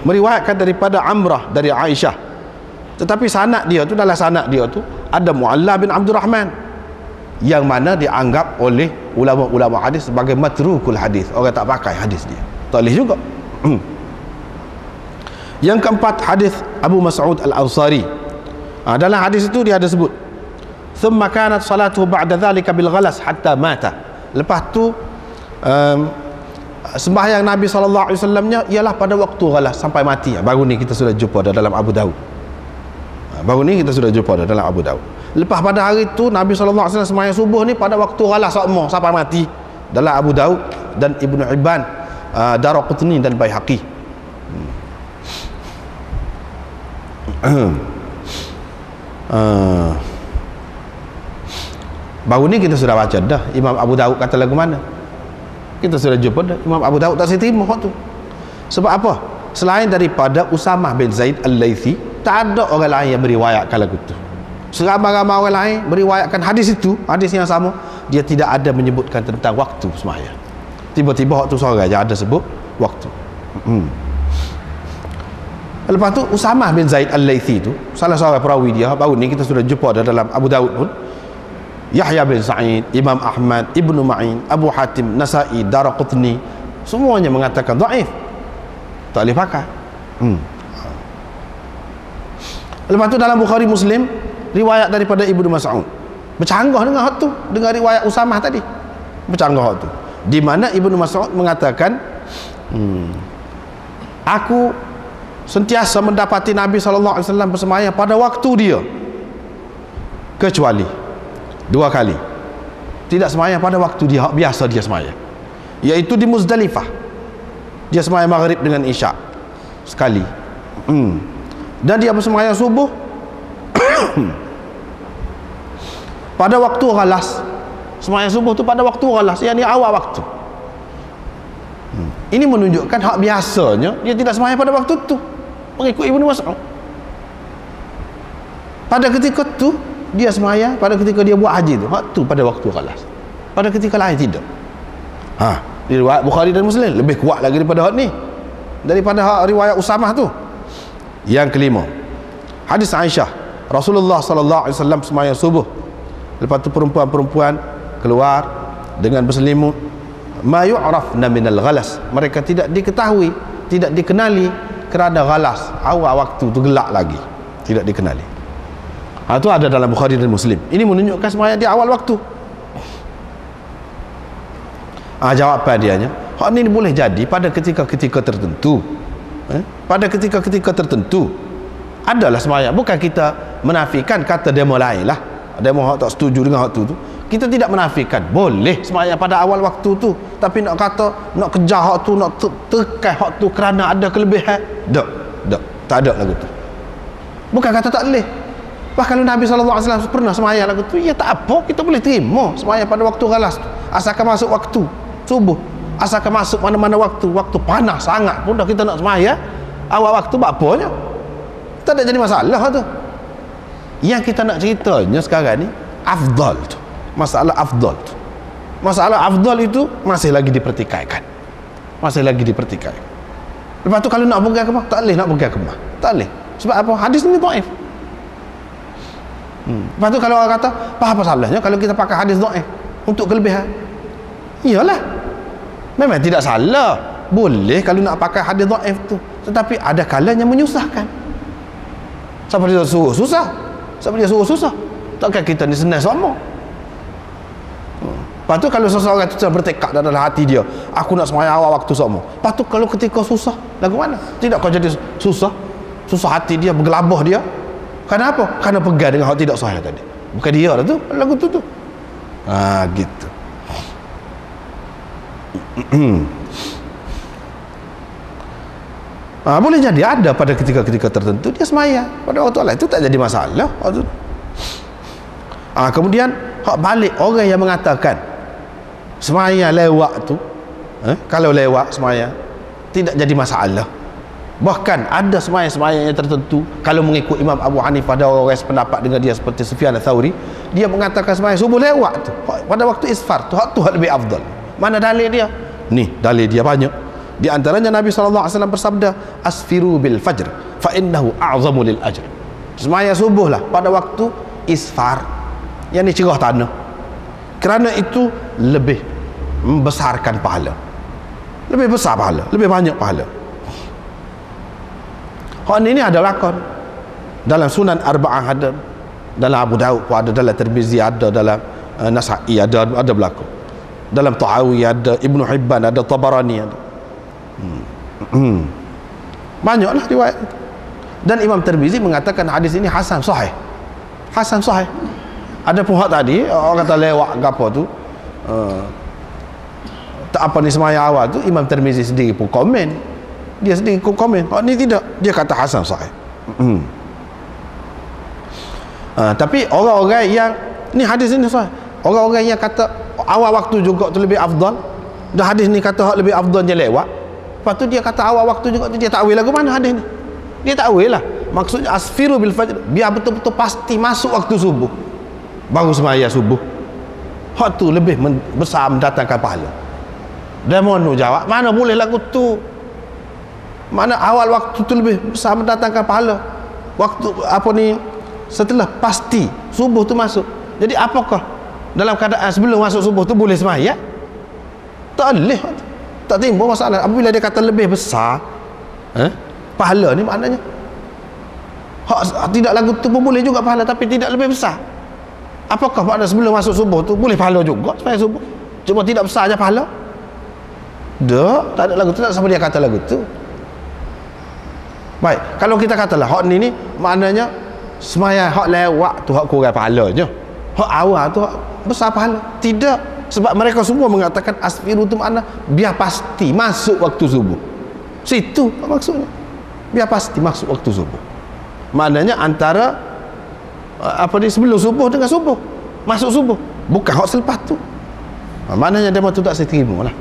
meriwayatkan daripada Amrah dari Aisyah, tetapi sanad dia tu, dalam sanad dia tu ada Mu'alla bin Abdul Rahman yang mana dianggap oleh ulama-ulama hadis sebagai matrukul hadis, orang tak pakai hadis dia, tak boleh juga. Yang keempat, hadis Abu Mas'ud Al-Ansari. Dalam hadis itu dia ada sebut, thumma kanat salatuhu ba'da dhalika bil ghalas hatta mata. Lepas tu sembahyang Nabi SAW-nya ialah pada waktu ghalas sampai mati. Baru ni kita sudah jumpa dalam Abu Daud. Baru ni kita sudah jumpa dalam Abu Daud. Lepas pada hari itu Nabi SAW sembahyang subuh ni pada waktu ghalas sampai mati, dalam Abu Daud dan Ibnu Hibban, Daraqutni dan Baihaqi. Baru ni kita sudah baca dah Imam Abu Daud kata lagu mana. Kita sudah jumpa dah Imam Abu Daud tak terima waktu tu. Sebab apa? Selain daripada Usamah bin Zaid Al-Laythi, tak ada orang lain yang meriwayatkan lagu tu. Seramai-ramai orang lain meriwayatkan hadis itu, hadis yang sama, dia tidak ada menyebutkan tentang waktu sembahyang. Tiba-tiba waktu sore aja ada sebut waktu. Lepas tu Usamah bin Zaid Al-Laythi tu, salah seorang perawi dia, baru ni kita sudah jumpa dalam Abu Daud pun, Yahya bin Sa'id, Imam Ahmad, Ibnu Ma'in, Abu Hatim, Nasa'i, Daraqutni, semuanya mengatakan dhaif, tak boleh pakai. Lepas tu dalam Bukhari Muslim, riwayat daripada Ibnu Mas'ud bercanggah dengan hak tu, dengan riwayat Usamah tadi, bercanggah hak tu, di mana Ibnu Mas'ud mengatakan, aku sentiasa mendapati Nabi SAW bersembahyang pada waktu dia, kecuali 2 kali tidak sembahyang pada waktu dia biasa dia sembahyang, iaitu di Muzdalifah. Dia sembahyang maghrib dengan isyak sekali, dan dia bersembahyang subuh pada waktu ghalas. Sembahyang subuh tu pada waktu ghalas, yang ni awal waktu. Ini menunjukkan hak biasanya dia tidak sembahyang pada waktu tu, mengikut Ibnu Mas'ud. Pada ketika tu dia sembahyang, pada ketika dia buat haji tu, hak tu pada waktu ghalas. Pada ketika lain tidak. Riwayat Bukhari dan Muslim lebih kuat lagi daripada hak ni, daripada hak riwayat Usamah tu. Yang kelima, hadis Aisyah, Rasulullah SAW sembahyang subuh, lepas tu perempuan-perempuan keluar dengan berselimut, ma yu'rafna minal ghalas, mereka tidak diketahui, tidak dikenali kerana ghalas, awal waktu tu gelap lagi, tidak dikenali. Itu ada dalam Bukhari dan Muslim. Ini menunjukkan sembahyang di awal waktu. Jawapan dianya, hak ni boleh jadi pada ketika-ketika tertentu. Pada ketika-ketika tertentu adalah sembahyang. Bukan kita menafikan kata demo lain lah, demo hak tak setuju dengan hak tu. Kita tidak menafikan boleh sembahyang pada awal waktu tu, tapi nak kata nak kejar hak tu, nak tekan hak tu kerana ada kelebihan, tak ada lagu tu. Bukan kata tak boleh. Bahkan kalau Nabi SAW pernah sembahyang lagu tu, ya tak apa, kita boleh terima sembahyang pada waktu ghalas tu, asalkan masuk waktu subuh, asalkan masuk mana-mana waktu panas sangat pun dah kita nak sembahyang awal waktu, buat apanya, tak ada jadi masalah tu. Yang kita nak ceritanya sekarang ni afdal tu, masalah afdal tu. Masalah afdal itu masih lagi dipertikaikan, masih lagi dipertikaikan. Lepas tu kalau nak pegang kemah, tak boleh nak pegang kemah, tak boleh. Sebab apa? Hadis ni dhaif. Lepas tu kalau orang kata, apa salahnya kalau kita pakai hadis dhaif untuk kelebihan? Iyalah, memang tidak salah, boleh kalau nak pakai hadis dhaif tu, tetapi ada kalanya menyusahkan. Siapa dia suruh susah? Siapa dia suruh susah? Takkan kita ni senang sama. Lepas tu kalau seseorang itu bertekad dalam hati dia, aku nak sembahyang awal waktu sama. Lepas tu kalau ketika susah, lagu mana? Tidak kau jadi susah hati dia, bergelabah dia. Kenapa? Kerana pegang dengan hak tidak sahih tadi. Bukan dia lah tu, lagu tu. Gitu. Boleh jadi ada pada ketika-ketika tertentu dia sembahyang pada waktu lain, itu tak jadi masalah. Kemudian hak balik orang yang mengatakan sembahyang lewat tu, kalau lewat sembahyang tidak jadi masalah. Bahkan ada sembahyang-sembahyang yang tertentu, kalau mengikut Imam Abu Hanifah, ada orang sependapat dengan dia seperti Sufyan Ats-Tsauri, dia mengatakan sembahyang subuh lewat tu pada waktu isfar tu, hak tu hak lebih afdal. Mana dalil dia? Ni dalil dia banyak. Di antaranya Nabi SAW bersabda, asfiru bil fajr fa innahu a'zamu lil ajr. Semaya subuh lah pada waktu isfar, yang ni cerah tanah, kerana itu lebih membesarkan pahala, lebih besar pahala, lebih banyak pahala. Hal ini ada lakon dalam Sunan Arba'ah, ada dalam Abu Daud pun ada, dalam Tirmizi ada, dalam Nasa'i ada berlaku, dalam Tahawi ada, Ibnu Hibban ada, Tabarani ada. Banyaklah riwayat. Dan Imam Tirmizi mengatakan hadis ini hasan sahih. Hasan sahih. Ada pun hak tadi orang kata lewat gapo tu, tak apa ni semaya awal tu, Imam Tirmizi sendiri pun komen. Dia sendiri pun komen. Hak ni tidak, dia kata hasan sahih. Tapi orang-orang yang ni hadis ini sahih, orang-orang yang kata awal waktu juga tu lebih afdal, dan hadis ni kata hak lebih afdal je lewat, lepas tu dia kata awal waktu juga tu, dia takwil lagu mana hadis ni? Dia takwil lah, maksudnya asfiru bil fajr, biar betul-betul pasti masuk waktu subuh baru semaya subuh. Hak tu lebih besar mendatangkan pahala. Dan mana jawab, mana boleh lagu tu, mana awal waktu tu lebih besar mendatangkan pahala, waktu apa ni setelah pasti subuh tu masuk. Jadi apakah dalam keadaan sebelum masuk subuh tu boleh semaya? Tak boleh, tak timbul masalah. Apabila dia kata lebih besar pahala ni, maknanya hak tidak lagu tu pun boleh juga pahala, tapi tidak lebih besar. Apakah makna sebelum masuk subuh tu boleh pahala juga semaya subuh, cuma tidak besar aja pahala? Tak ada lagu tu, tak sama dia kata lagu tu. Baik, kalau kita katalah hak ni maknanya semaya hak lewat tu hak kurang pahalanya, hak awal tu hak besar pahala. Tidak, sebab mereka semua mengatakan asfiru tu makna biar pasti masuk waktu subuh. Situ maksudnya, biar pasti masuk waktu subuh. Maknanya antara apa ni, sebelum subuh dengan subuh, masuk subuh, bukan hak selepas tu. Maknanya dia tu tak saya terima lah.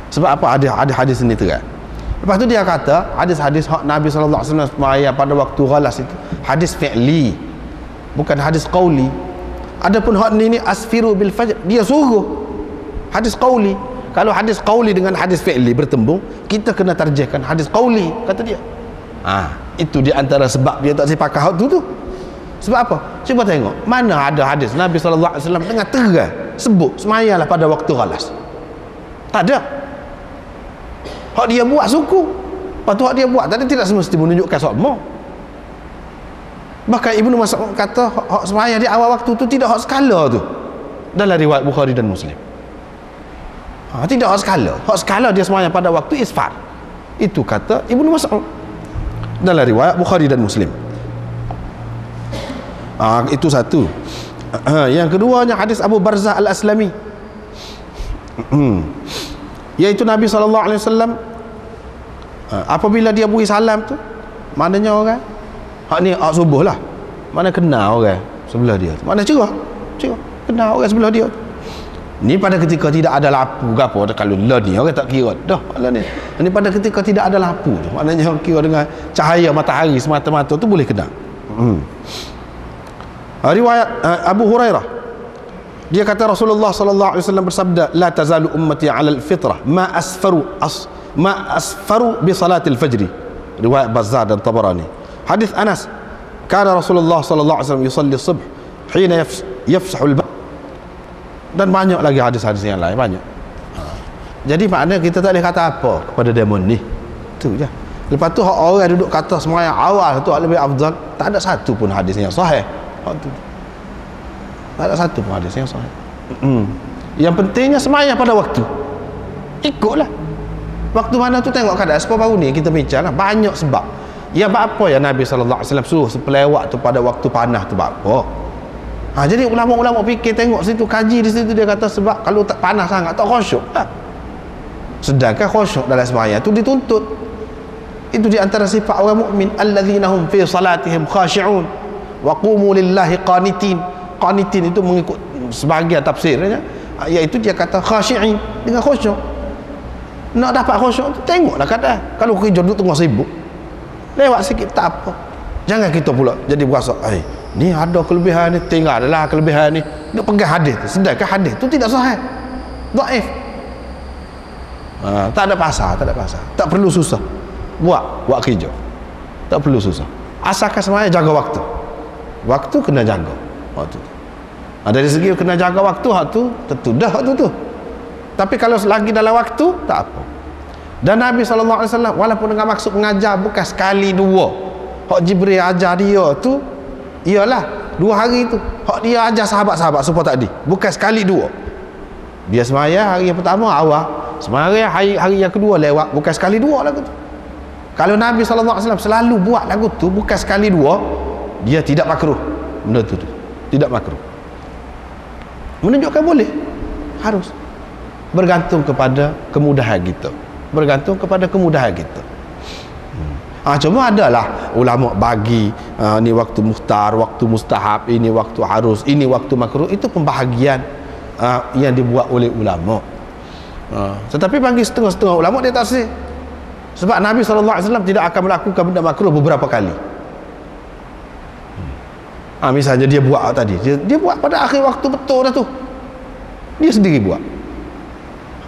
Sebab apa? Ada hadis ini terang. Lepas tu dia kata hadis-hadis hak Nabi SAW semaya pada waktu ghalas itu hadis fi'li, bukan hadis qauli. Adapun hak ni asfiru bil fajr, dia suruh hadis qauli. Kalau hadis qauli dengan hadis fi'li bertembung, kita kena tarjihkan hadis qauli, kata dia. Itu di antara sebab dia tak sepakat hak tu. Sebab apa? Cuba tengok mana ada hadis Nabi SAW dengan terang sebut semayalah pada waktu ghalas. Tak ada. Hak dia buat suku, lepas tu hak dia buat tadi tidak semesti menunjukkan sama. Bahkan Ibnu Mas'ud kata hak semaya di awal waktu tu tidak hak skala tu, dalam riwayat Bukhari dan Muslim. Tidak hak skala. Hak skala dia semaya pada waktu isfar, itu kata Ibnu Mas'ud dalam riwayat Bukhari dan Muslim. Itu satu. Yang keduanya hadis Abu Barzah Al-Aslami, iaitu Nabi SAW apabila dia beri salam tu, maknanya orang hak ni hak subuh lah, mana kenal orang sebelah dia, mana cerah kenal orang sebelah dia. Ni pada ketika tidak ada lampu ke apa, kalau lah ni orang tak kira dah lah ni. Ni pada ketika tidak ada lampu tu, maknanya kira dengan cahaya matahari semata-mata tu boleh kenal. Riwayat Abu Hurairah, dia kata Rasulullah sallallahu alaihi wasallam bersabda, la tazalu ummati 'ala al-fitrah ma asfaru bi salatil fajr. Riwayat Bazzar dan Tabarani. Hadis Anas, kana Rasulullah sallallahu alaihi wasallam yusalli subh hina yafsahu al-bab. Dan banyak lagi hadis-hadis yang lain, banyak. Jadi maknanya kita tak boleh kata apa kepada demon ni. Tu je. Lepas tu orang duduk kata semaya awal tu lebih afdal, tak ada satu pun hadis yang sahih. Tak ada satu pun hadis yang sahih. Yang pentingnya semaya pada waktu. Ikutlah. Waktu mana tu tengok keadaan. Sebab baru ni kita bincang lah, banyak sebab. Ya apa ya Nabi SAW suruh sepelewat tu pada waktu panas tu apa? Jadi ulama-ulama fikir tengok situ, kaji di situ, dia kata sebab kalau tak panas sangat tak khusyuk. Sedangkan khusyuk dalam sembahyang tu dituntut. Itu di antara sifat orang mukmin, alladzina hum fi salatihim khashi'un wa qumu lillahi qanitin. Qanitin itu mengikut sebahagian tafsirnya, iaitu dia kata khashi'in, dengan khusyuk. Nak dapat khusyuk tu tengoklah keadaan. Kalau kerja duduk tengah sibuk, lewat sikit tak apa. Jangan kita pula jadi berasa ni ada kelebihan ni, tinggal adalah kelebihan ni, dia pegang hadis tu, sedangkan hadis tu tidak sahih, dhaif. Tak ada pasar, tak perlu susah buat kerja, tak perlu susah, asalkan semuanya jaga waktu kena jaga waktu tu. Dari segi kena jaga waktu, hak tu tentu dah waktu tu. Tapi kalau lagi dalam waktu, tak apa. Dan Nabi SAW walaupun dengan maksud mengajar bukan sekali dua, hak Jibril ajar dia tu ialah 2 hari tu, hak dia ajar sahabat-sahabat supaya tadi, bukan sekali dua. Dia semaya hari yang pertama awal, semaya hari yang kedua lewat, bukan sekali dua lagu tu. Kalau Nabi SAW selalu buat lagu tu bukan sekali dua, dia tidak makruh benda tu, tidak makruh. Menunjukkan boleh, harus bergantung kepada kemudahan kita, bergantung kepada kemudahan kita. Cuma adalah ulama bagi ni waktu muhtar, waktu mustahab, ini waktu harus, ini waktu makruh, itu pembahagian yang dibuat oleh ulama. Tetapi bagi setengah-setengah ulama dia tak sih. Sebab Nabi SAW tidak akan melakukan benda makruh beberapa kali. Misalnya dia buat tadi, dia buat pada akhir waktu betul dah tu, dia sendiri buat.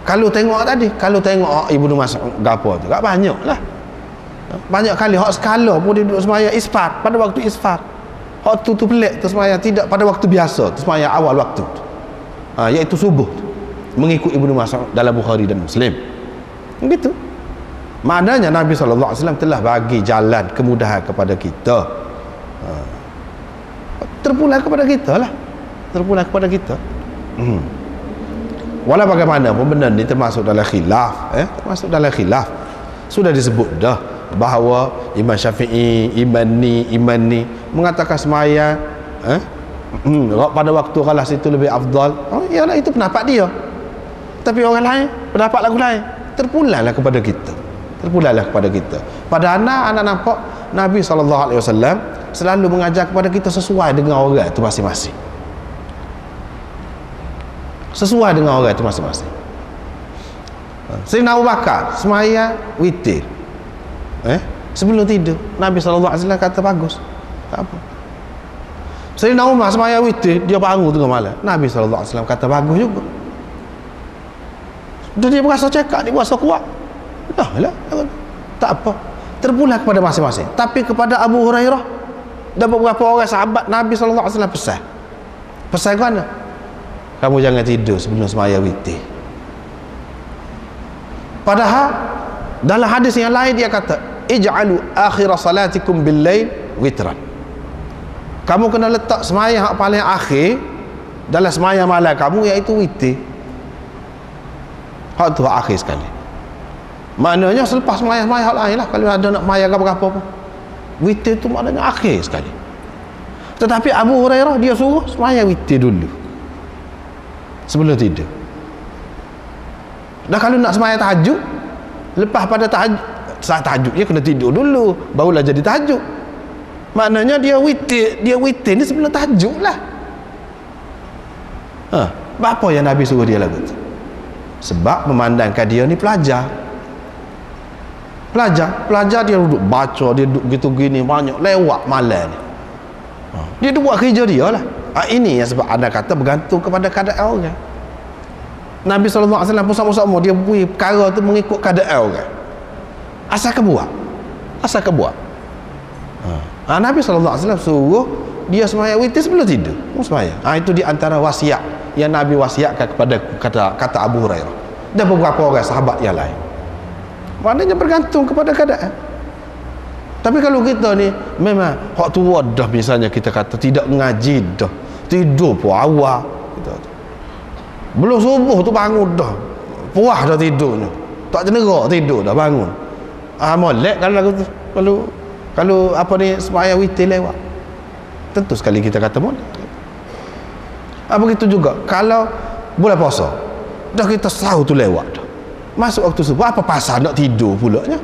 Kalau tengok tadi, kalau tengok Ibnu Mas'ud gapo tu, tak banyak lah. Banyak kali hak skala pun dia duduk semaya isfar pada waktu isfar. Hak tu pelik tu semaya tidak pada waktu biasa, tu semaya awal waktu tu. Iaitu subuh tu. Mengikut Ibnu Mas'ud dalam Bukhari dan Muslim. Begitu. Maknanya Nabi SAW telah bagi jalan kemudahan kepada kita. Terpulang kepada kita lah, terpulang kepada kita. Walau bagaimanapun benda ni termasuk dalam khilaf, termasuk dalam khilaf. Sudah disebut dah bahawa Imam Syafi'i, Imam ni mengatakan semaya pada waktu ghalas itu lebih afdal. Iyalah, itu pendapat dia. Tapi orang lain pendapat lagu lain. Terpulanglah kepada kita, terpulanglah kepada kita. Pada anak nampak Nabi SAW selalu mengajar kepada kita sesuai dengan orang itu masing-masing, sesuai dengan orang itu masing-masing. Sayyidina Abu Bakar semaya witir sebelum tidur, Nabi SAW kata bagus, tak apa. Sayyidina Umar semaya witir, dia bangun tengah malam, Nabi SAW kata bagus juga. Dan dia berasa cekak, dia berasa kuat, lah, tak apa. Terpulang kepada masing-masing. Tapi kepada Abu Hurairah dan beberapa orang sahabat, Nabi SAW pesan ke mana? Kamu jangan tidur sebelum semaya witir. Padahal dalam hadis yang lain dia kata, ij'alu akhir salatikum bil-lail witran. Kamu kena letak semaya yang paling akhir dalam semaya malam kamu, iaitu witir. Hak tu akhir sekali. Maknanya selepas semaya-semaya hak lain lah. Kalau ada nak maya apa-apa pun, witir tu maknanya akhir sekali. Tetapi Abu Hurairah dia suruh semaya witir dulu sebelum tidur. Dan kalau nak semaya tahajud, lepas pada saat tahajud dia kena tidur dulu, barulah jadi tahajud. Maknanya dia witir ni sebelum tahajud lah. Apa yang Nabi suruh dia lagu tu? Sebab memandangkan dia ni pelajar dia duduk baca, dia duduk gitu gini banyak lewat malam ni. Dia buat kerja dia lah. Ini yang sebab anda kata bergantung kepada keadaan orang. Nabi SAW pun sama-sama dia beri perkara tu mengikut keadaan orang. Asalkan buat. Nabi SAW suruh dia semaya witir sebelum tidur, semaya. Itu di antara wasiat yang Nabi wasiatkan kepada kata Abu Hurairah dan beberapa orang sahabat yang lain. Maknanya bergantung kepada keadaan. Tapi kalau kita ni memang hak tua dah, misalnya kita kata tidak mengaji dah, tidur pun awal, belum subuh tu bangun dah, puas dah tidurnya, tak cenderok tidur dah bangun, molek kalau apa ni semaya witir lewat, tentu sekali kita kata molek. Begitu juga kalau bulan puasa dah kita tahu tu lewat dah, masuk waktu subuh, apa pasal nak tidur pula nya?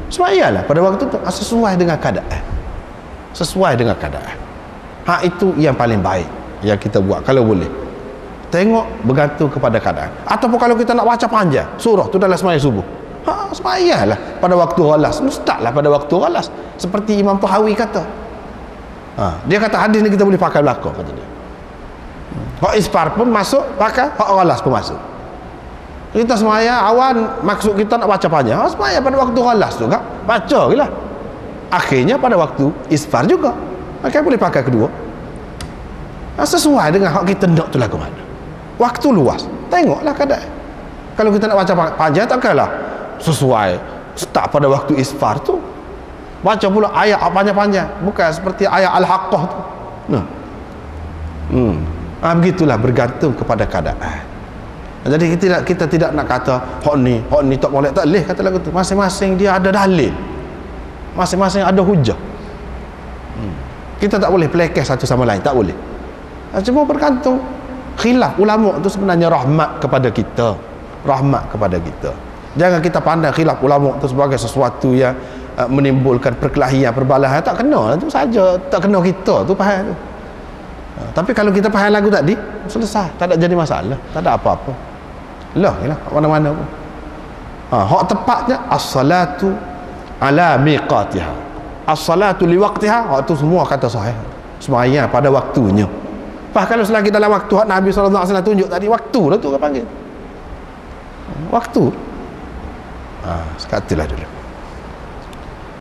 Semayalah pada waktu tu sesuai dengan keadaan, itu yang paling baik yang kita buat kalau boleh. Tengok bergantung kepada keadaan. Ataupun kalau kita nak baca panjang surah tu dalam semaya subuh, semayalah pada waktu ghalas, mustahil pada waktu ghalas, seperti Imam Tahawi kata. Dia kata hadis ni kita boleh pakai belakang, kata dia. Hak isfar pun masuk pakai, hak ghalas pun masuk. Kita semaya awan, maksud kita nak baca panjang, semaya pada waktu ghalas juga baca je lah. Akhirnya pada waktu isfar juga, maka boleh pakai kedua. Sesuai dengan hak kita nak tu lagu mana. Waktu luas, tengoklah keadaan. Kalau kita nak baca panjang, takkanlah sesuai start pada waktu isfar tu. Baca pula ayat panjang-panjang, bukan seperti ayat Al-Haqqah tu. Nah. Begitulah, bergantung kepada keadaan. Jadi kita tidak nak kata hak ni tak boleh, tak boleh kata lagu tu. Masing-masing dia ada dalil, masing-masing ada hujah. Kita tak boleh pelekeh satu sama lain, tak boleh. Cuma bergantung. Khilaf ulama tu sebenarnya rahmat kepada kita, rahmat kepada kita. Jangan kita pandang khilaf ulama tu sebagai sesuatu yang menimbulkan perkelahian, perbalahan. Tak kena tu saja, tak kena kita tu faham tu. Tapi kalau kita faham lagu tadi, selesai, tak ada jadi masalah, tak ada apa-apa. Lah mana-mana pun. Hak tepatnya as-salatu ala miqatiha, as-salatu li waqtiha. Hak tu semua kata sahih, sembahyang pada waktunya. Kalau selagi dalam waktu hak Nabi SAW tunjuk tadi, waktu lah tu orang panggil waktu. Sekatilah dulu.